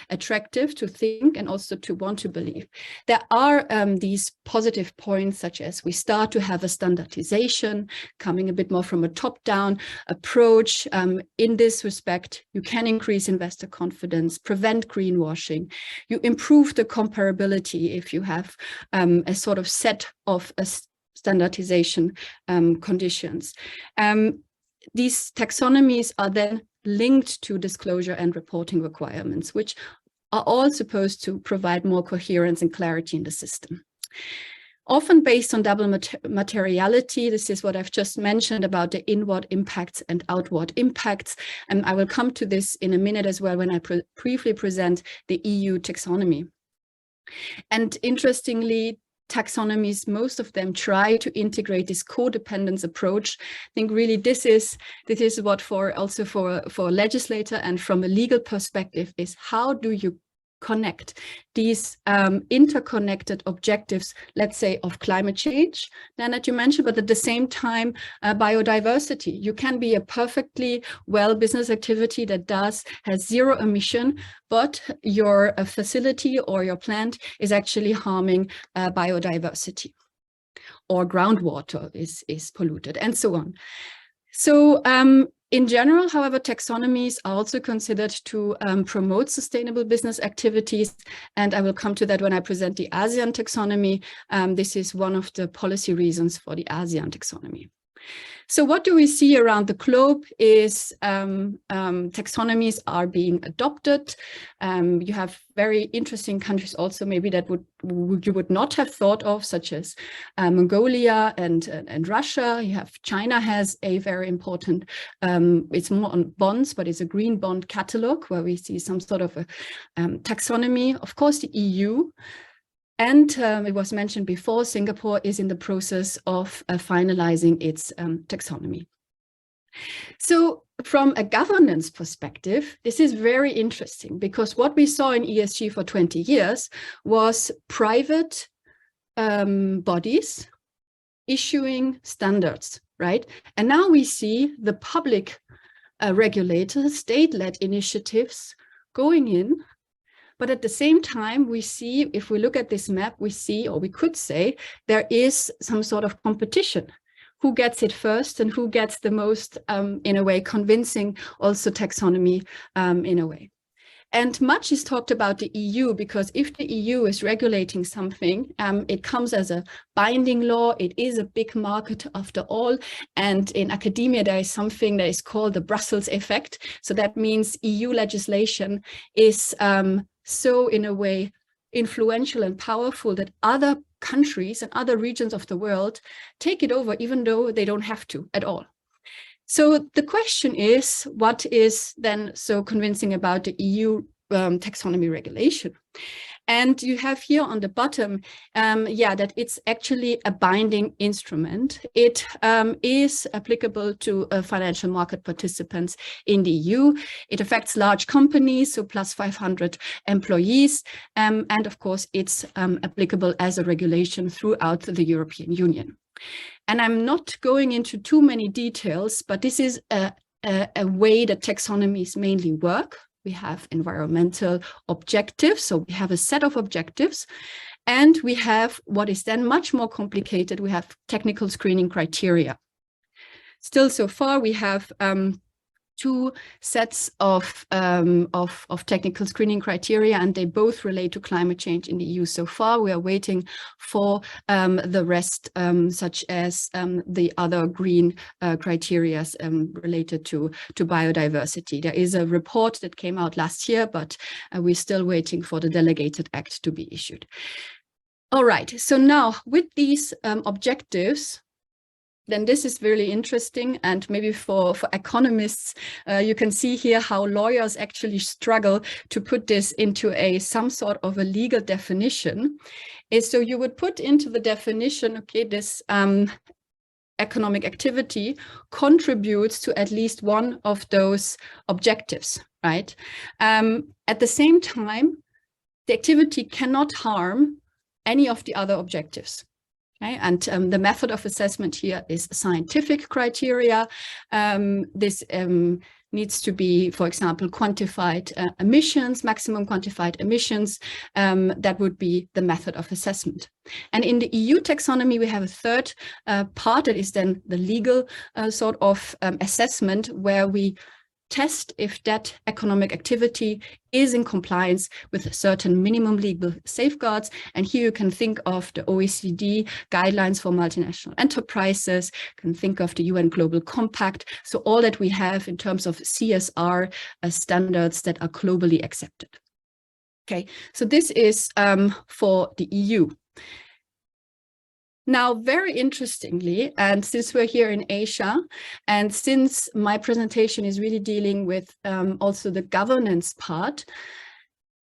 attractive to think and also to want to believe. There are these positive points, such as we start to have a standardization coming a bit more from a top-down approach. In this respect, you can increase investor confidence, prevent greenwashing. You improve the comparability if you have a sort of set of standardization conditions. These taxonomies are then linked to disclosure and reporting requirements, which are all supposed to provide more coherence and clarity in the system. Often based on double materiality, this is what I've just mentioned about the inward impacts and outward impacts. And I will come to this in a minute as well when I briefly present the EU taxonomy. And interestingly, taxonomies, most of them try to integrate this codependence approach. I think really this is what for a legislator and from a legal perspective is, how do you connect these interconnected objectives, let's say, of climate change, then that you mentioned, but at the same time, biodiversity. You can be a perfectly well business activity that has zero emission, but your facility or your plant is actually harming biodiversity, or groundwater is polluted, and so on. So in general, however, taxonomies are also considered to promote sustainable business activities. And I will come to that when I present the ASEAN taxonomy. This is one of the policy reasons for the ASEAN taxonomy. So what do we see around the globe is taxonomies are being adopted. You have very interesting countries also maybe that you would not have thought of, such as Mongolia and Russia. You have China has a very important, it's more on bonds, but it's a green bond catalog where we see some sort of a taxonomy. Of course, the EU. And it was mentioned before, Singapore is in the process of finalizing its taxonomy. So from a governance perspective, this is very interesting, because what we saw in ESG for 20 years was private bodies issuing standards, right? And now we see the public regulators, state-led initiatives going in. But at the same time, we see, if we look at this map, we see, or we could say, there is some sort of competition. Who gets it first and who gets the most, in a way, convincing also taxonomy in a way. And much is talked about the EU, because if the EU is regulating something, it comes as a binding law. It is a big market after all. And in academia, there is something that is called the Brussels effect. So that means EU legislation is so in a way influential and powerful that other countries and other regions of the world take it over, even though they don't have to at all. So the question is, what is then so convincing about the EU taxonomy regulation? And you have here on the bottom, that it's actually a binding instrument. It is applicable to financial market participants in the EU. It affects large companies, so plus 500 employees. And of course, it's applicable as a regulation throughout the European Union. And I'm not going into too many details, but this is a way that taxonomies mainly work. We have environmental objectives, so we have a set of objectives, and we have what is then much more complicated. We have technical screening criteria. Still, so far we have two sets of technical screening criteria, and they both relate to climate change in the EU. So far, we are waiting for the rest, such as the other green criteria related to biodiversity. There is a report that came out last year, but we're still waiting for the delegated act to be issued. All right, so now with these objectives, then this is really interesting. And maybe for economists, you can see here how lawyers actually struggle to put this into some sort of a legal definition. So you would put into the definition, okay, this economic activity contributes to at least one of those objectives, right? At the same time, the activity cannot harm any of the other objectives. Okay, and the method of assessment here is scientific criteria. This needs to be, for example, quantified emissions, maximum quantified emissions. That would be the method of assessment. And in the EU taxonomy, we have a third part that is then the legal sort of assessment, where we test if that economic activity is in compliance with certain minimum legal safeguards. And here you can think of the OECD guidelines for multinational enterprises, can think of the UN Global Compact. So all that we have in terms of CSR standards that are globally accepted. Okay, so this is for the EU. Now, very interestingly, and since we're here in Asia, and since my presentation is really dealing with also the governance part,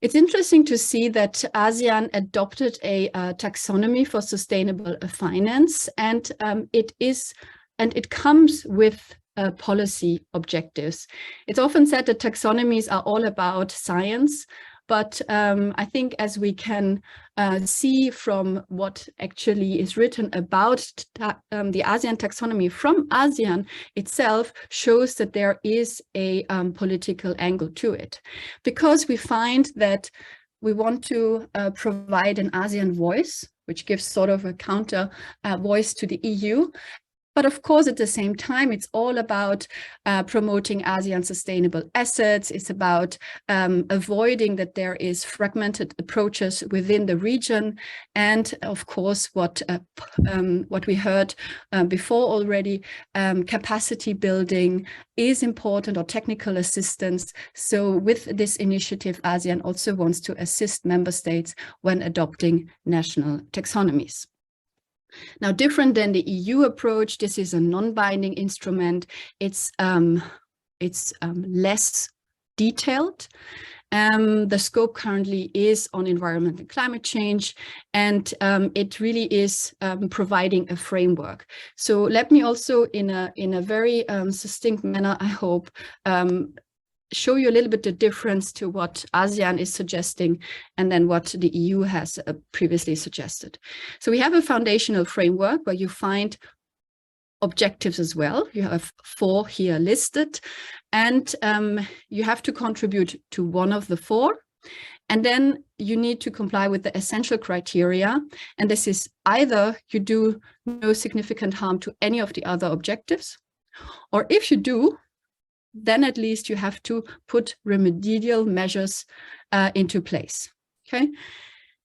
It's interesting to see that ASEAN adopted a taxonomy for sustainable finance, and it comes with policy objectives. It's often said that taxonomies are all about science, but I think as we can see from what actually is written about the ASEAN taxonomy from ASEAN itself, shows that there is a political angle to it. Because we find that we want to provide an ASEAN voice, which gives sort of a counter voice to the EU. But of course, at the same time, it's all about promoting ASEAN sustainable assets. It's about avoiding that there is fragmented approaches within the region. And of course, what we heard before already, capacity building is important, or technical assistance. So with this initiative, ASEAN also wants to assist member states when adopting national taxonomies. Now, different than the EU approach, this is a non-binding instrument. It's less detailed. The scope currently is on environment and climate change, and it really is providing a framework. So let me also, in a very succinct manner, I hope, show you a little bit the difference to what ASEAN is suggesting and then what the EU has previously suggested. So we have a foundational framework where you find objectives as well. You have 4 here listed, and you have to contribute to one of the 4. And then you need to comply with the essential criteria. And this is either you do no significant harm to any of the other objectives, or if you do, then at least you have to put remedial measures into place, okay?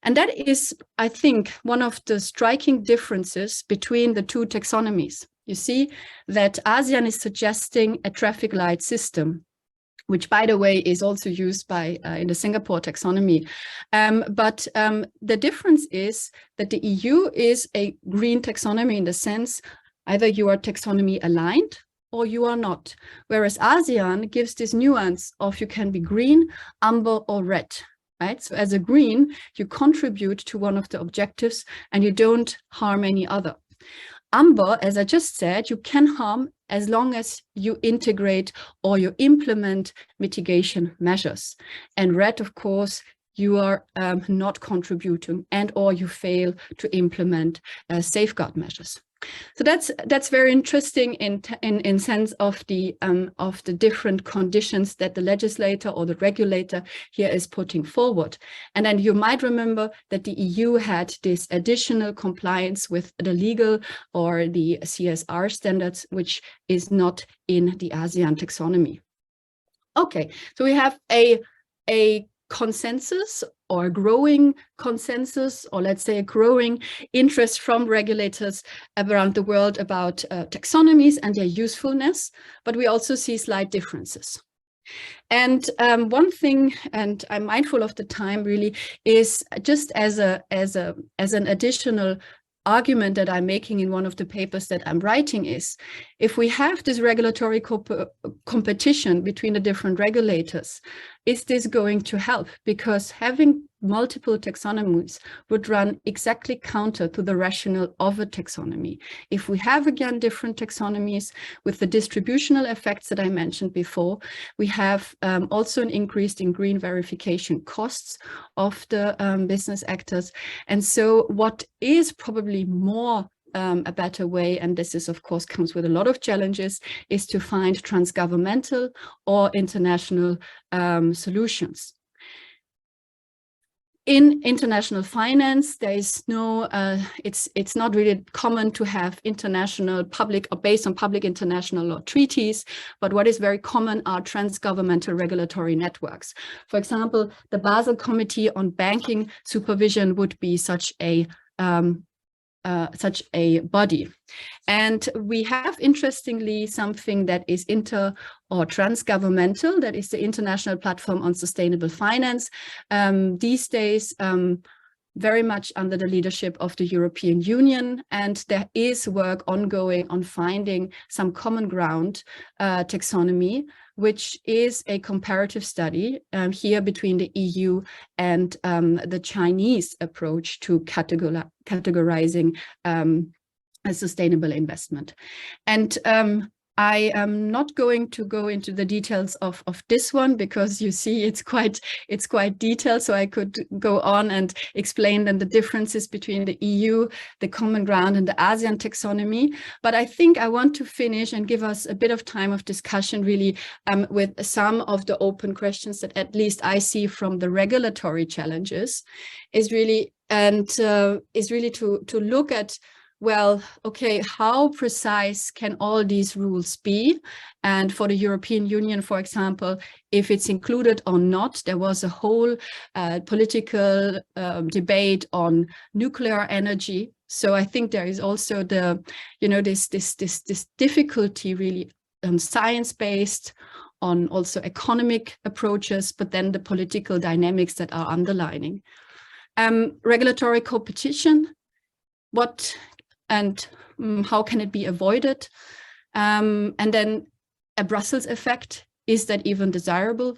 And that is, I think, one of the striking differences between the 2 taxonomies. You see that ASEAN is suggesting a traffic light system, which, by the way, is also used by in the Singapore taxonomy. But the difference is that the EU is a green taxonomy in the sense either you are taxonomy aligned or you are not. Whereas ASEAN gives this nuance of you can be green, amber, or red, right? So as a green, you contribute to one of the objectives and you don't harm any other. Amber, as I just said, you can harm as long as you integrate or you implement mitigation measures. And red, of course, you are not contributing and or you fail to implement safeguard measures. So that's very interesting in sense of the different conditions that the legislator or the regulator here is putting forward. And then you might remember that the EU had this additional compliance with the legal or the CSR standards, which is not in the ASEAN taxonomy. Okay, so we have a consensus or growing consensus, or let's say a growing interest from regulators around the world about taxonomies and their usefulness, but we also see slight differences. And one thing, and I'm mindful of the time really, is just as an additional argument that I'm making in one of the papers that I'm writing is, if we have this regulatory competition between the different regulators, is this going to help? Because having multiple taxonomies would run exactly counter to the rationale of a taxonomy. If we have, again, different taxonomies with the distributional effects that I mentioned before, we have also an increase in green verification costs of the business actors. And so what is probably more a better way, and this is, of course, comes with a lot of challenges, is to find transgovernmental or international solutions. In international finance, there is no, it's not really common to have international public or based on public international law treaties, but what is very common are transgovernmental regulatory networks. For example, the Basel Committee on Banking Supervision would be such a body. And we have, interestingly, something that is inter or transgovernmental, that is the International Platform on Sustainable Finance. These days, very much under the leadership of the European Union, and there is work ongoing on finding some common ground taxonomy which is a comparative study here between the EU and the Chinese approach to categorizing a sustainable investment. And I am not going to go into the details of this one, because you see it's quite detailed. So I could go on and explain then the differences between the EU, the Common Ground, and the ASEAN taxonomy. But I think I want to finish and give us a bit of time of discussion really with some of the open questions that at least I see from the regulatory challenges is really to look at, well, okay, how precise can all these rules be? And for the European Union, for example, if it's included or not, there was a whole political debate on nuclear energy. So I think there is also the, this difficulty really science-based, on also economic approaches, but then the political dynamics that are underlining. Regulatory competition, how can it be avoided? And then a Brussels effect, is that even desirable?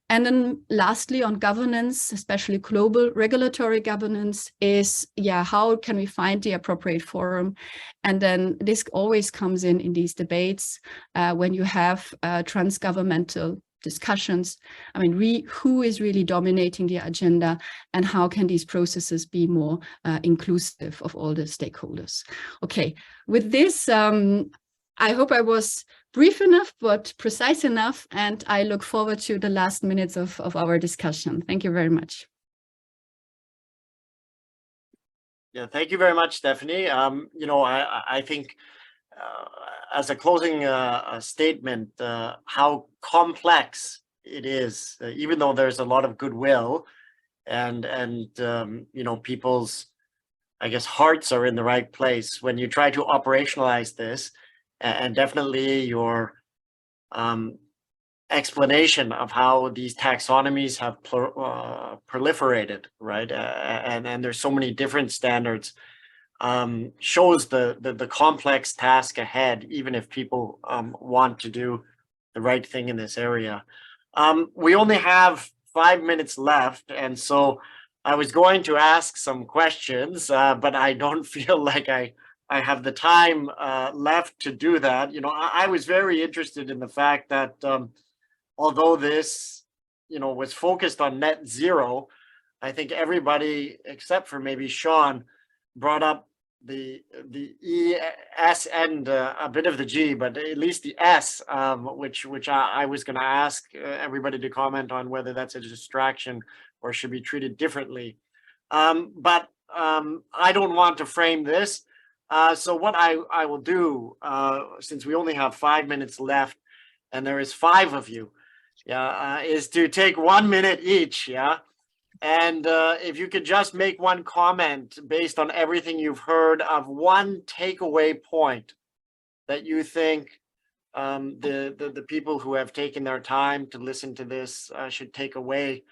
And then lastly, on governance, especially global regulatory governance, is, how can we find the appropriate forum? And then this always comes in these debates when you have transgovernmental discussions. I mean, who is really dominating the agenda, and how can these processes be more inclusive of all the stakeholders? Okay, with this, I hope I was brief enough, but precise enough, and I look forward to the last minutes of our discussion. Thank you very much. Yeah, thank you very much, Stephanie. I think as a closing statement, how complex it is, even though there's a lot of goodwill and people's, I guess, hearts are in the right place when you try to operationalize this, and definitely your explanation of how these taxonomies have proliferated, right? And there's so many different standards. Shows the complex task ahead, even if people want to do the right thing in this area. We only have 5 minutes left, and so I was going to ask some questions, but I don't feel like I have the time left to do that. I was very interested in the fact that although this, was focused on net zero, I think everybody except for maybe Sean brought up the E, S, and a bit of the G, but at least the S, which I was going to ask everybody to comment on whether that's a distraction or should be treated differently. But I don't want to frame this. So what I will do, since we only have 5 minutes left, and there is 5 of you, is to take 1 minute each, And if you could just make one comment based on everything you've heard of one takeaway point that you think the people who have taken their time to listen to this should take away,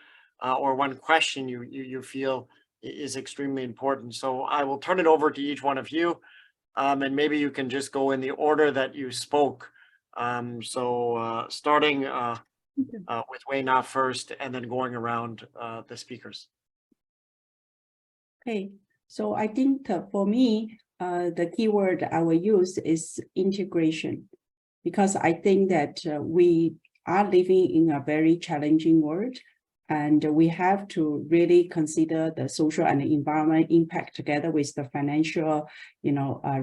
or one question you feel is extremely important. So I will turn it over to each one of you, and maybe you can just go in the order that you spoke. Starting with Wei Na first, and then going around the speakers. Okay, so I think for me, the keyword I will use is integration, because I think that we are living in a very challenging world, and we have to really consider the social and the environment impact together with the financial,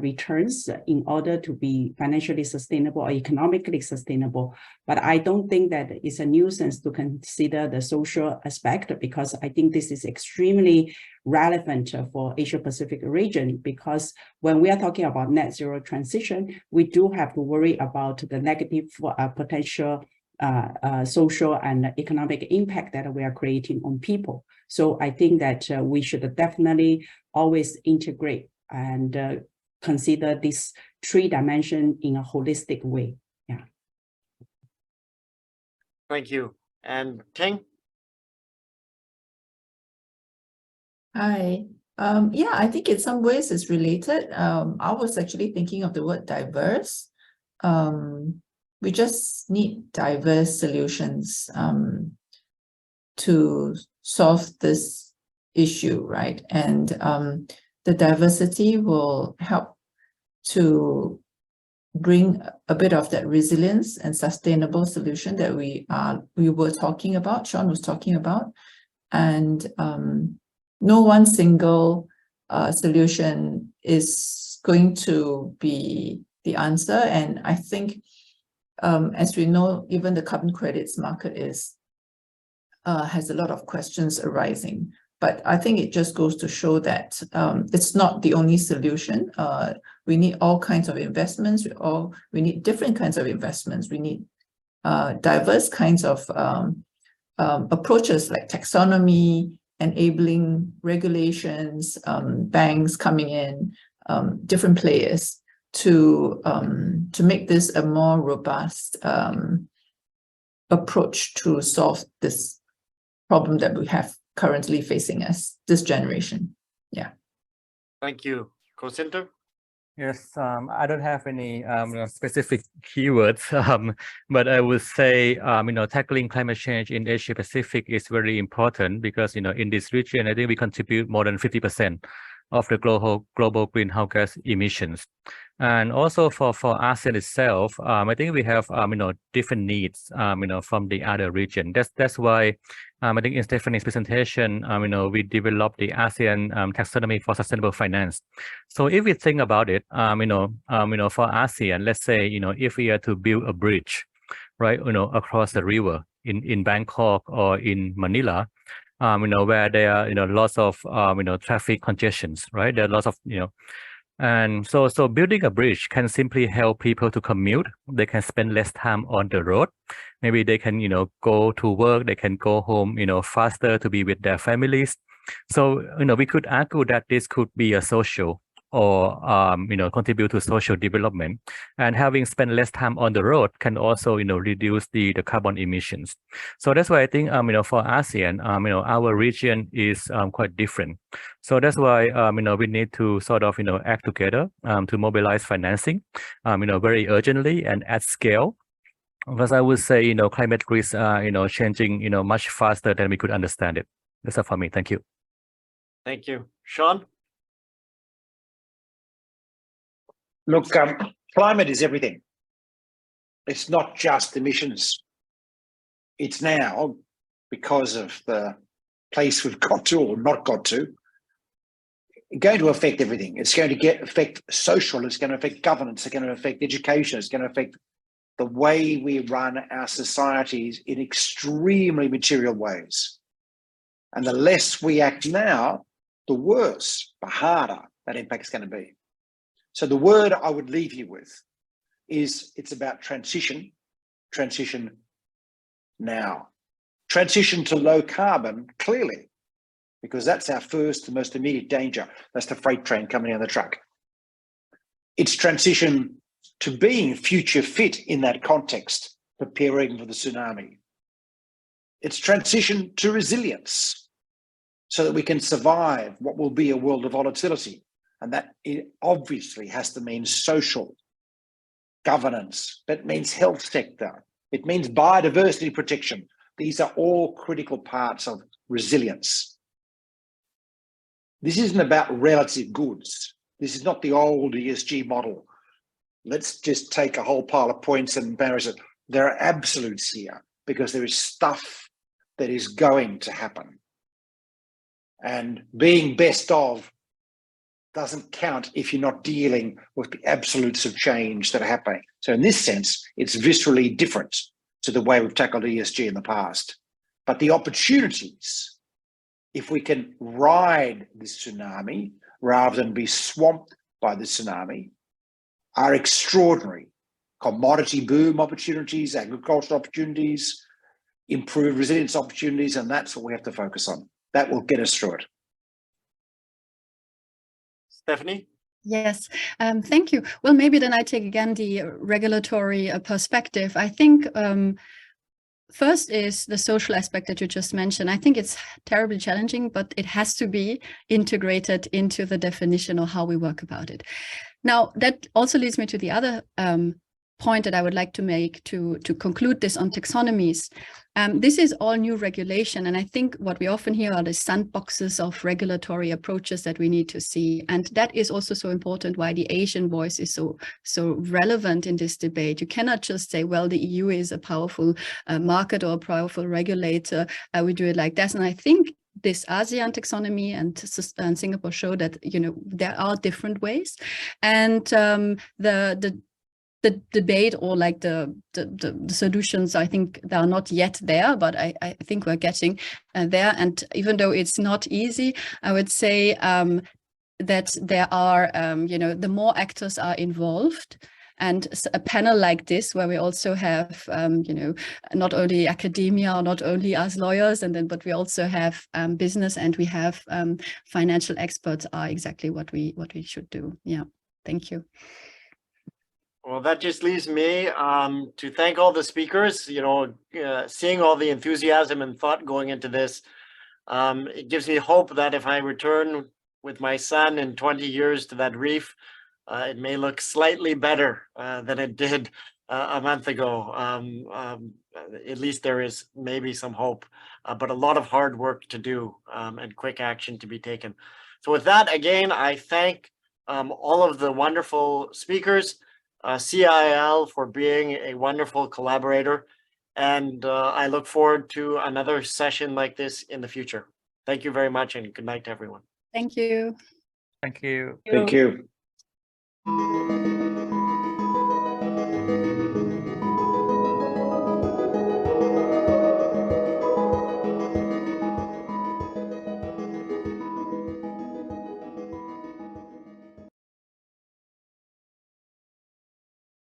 returns in order to be financially sustainable or economically sustainable. But I don't think that it's a nuisance to consider the social aspect, because I think this is extremely relevant for Asia Pacific region, because when we are talking about net zero transition, we do have to worry about the negative potential social and economic impact that we are creating on people. So I think that we should definitely always integrate and consider this 3 dimensions in a holistic way. Yeah. Thank you. And Ting? Hi. I think in some ways it's related. I was actually thinking of the word diverse. we just need diverse solutions to solve this issue, right? And the diversity will help to bring a bit of that resilience and sustainable solution that we were talking about, Sean was talking about. And no one single solution is going to be the answer. And I think, as we know, even the carbon credits market has a lot of questions arising. But I think it just goes to show that it's not the only solution. We need all kinds of investments. We need different kinds of investments. We need diverse kinds of approaches like taxonomy, enabling regulations, banks coming in, different players to make this a more robust approach to solve this problem that we have currently facing us, this generation. Yeah. Thank you. Jacinto? Yes, I don't have any specific keywords, but I would say, tackling climate change in Asia Pacific is very important because, in this region, I think we contribute more than 50% of the global greenhouse gas emissions. And also for ASEAN itself, I think we have, different needs, from the other region. That's why I think in Stephanie's presentation, we developed the ASEAN taxonomy for sustainable finance. So if we think about it, for ASEAN, let's say, if we are to build a bridge, right, across the river in Bangkok or in Manila, where there are, lots of, traffic congestions, right? There are lots of, and so building a bridge can simply help people to commute. They can spend less time on the road. Maybe they can, go to work. They can go home, faster to be with their families. So, we could argue that this could be a social or, contribute to social development. And having spent less time on the road can also, reduce the carbon emissions. So that's why I think, for ASEAN, our region is quite different. So that's why, we need to sort of, act together to mobilize financing, very urgently and at scale. Because I would say, climate risks are, changing, much faster than we could understand it. That's all for me. Thank you. Thank you. Sean? Look, climate is everything. It's not just emissions. It's now, because of the place we've got to or not got to, going to affect everything. It's going to affect social, it's going to affect governance, it's going to affect education, it's going to affect the way we run our societies in extremely material ways. And the less we act now, the worse, the harder that impact's going to be. So the word I would leave you with is it's about transition now. Transition to low carbon, clearly, because that's our first and most immediate danger. That's the freight train coming down the track. It's transition to being future fit in that context, preparing for the tsunami. It's transition to resilience so that we can survive what will be a world of volatility. And that it obviously has to mean social governance. That means health sector. It means biodiversity protection. These are all critical parts of resilience. This isn't about relative goods. This is not the old ESG model. Let's just take a whole pile of points and embarrass it. There are absolutes here because there is stuff that is going to happen. And being best of doesn't count if you're not dealing with the absolutes of change that are happening. So in this sense, it's viscerally different to the way we've tackled ESG in the past. But the opportunities, if we can ride this tsunami rather than be swamped by the tsunami, are extraordinary. Commodity boom opportunities, agricultural opportunities, improved resilience opportunities, and that's what we have to focus on. That will get us through it. Stephanie? Yes, thank you. Well, maybe then I take again the regulatory perspective. I think first is the social aspect that you just mentioned. I think it's terribly challenging, but it has to be integrated into the definition of how we work about it. Now, that also leads me to the other point that I would like to make to conclude this on taxonomies. This is all new regulation, and I think what we often hear are the sandboxes of regulatory approaches that we need to see, and that is also so important why the Asian voice is so relevant in this debate. You cannot just say, well, the EU is a powerful market or a powerful regulator, we do it like that. And I think this ASEAN taxonomy and Singapore show that, you know, there are different ways, and the debate or like the solutions, I think they are not yet there, but I think we're getting there. And even though it's not easy, I would say that there are, you know, the more actors are involved, and a panel like this, where we also have, you know, not only academia or not only us lawyers, but we also have business and we have financial experts, are exactly what we should do. Yeah, thank you. Well, that just leaves me to thank all the speakers. You know, seeing all the enthusiasm and thought going into this, it gives me hope that if I return with my son in 20 years to that reef, it may look slightly better than it did a month ago. At least there is maybe some hope, but a lot of hard work to do and quick action to be taken. So with that, again, I thank all of the wonderful speakers, CIIL for being a wonderful collaborator, and I look forward to another session like this in the future. Thank you very much, and good night to everyone. Thank you. Thank you. Thank you.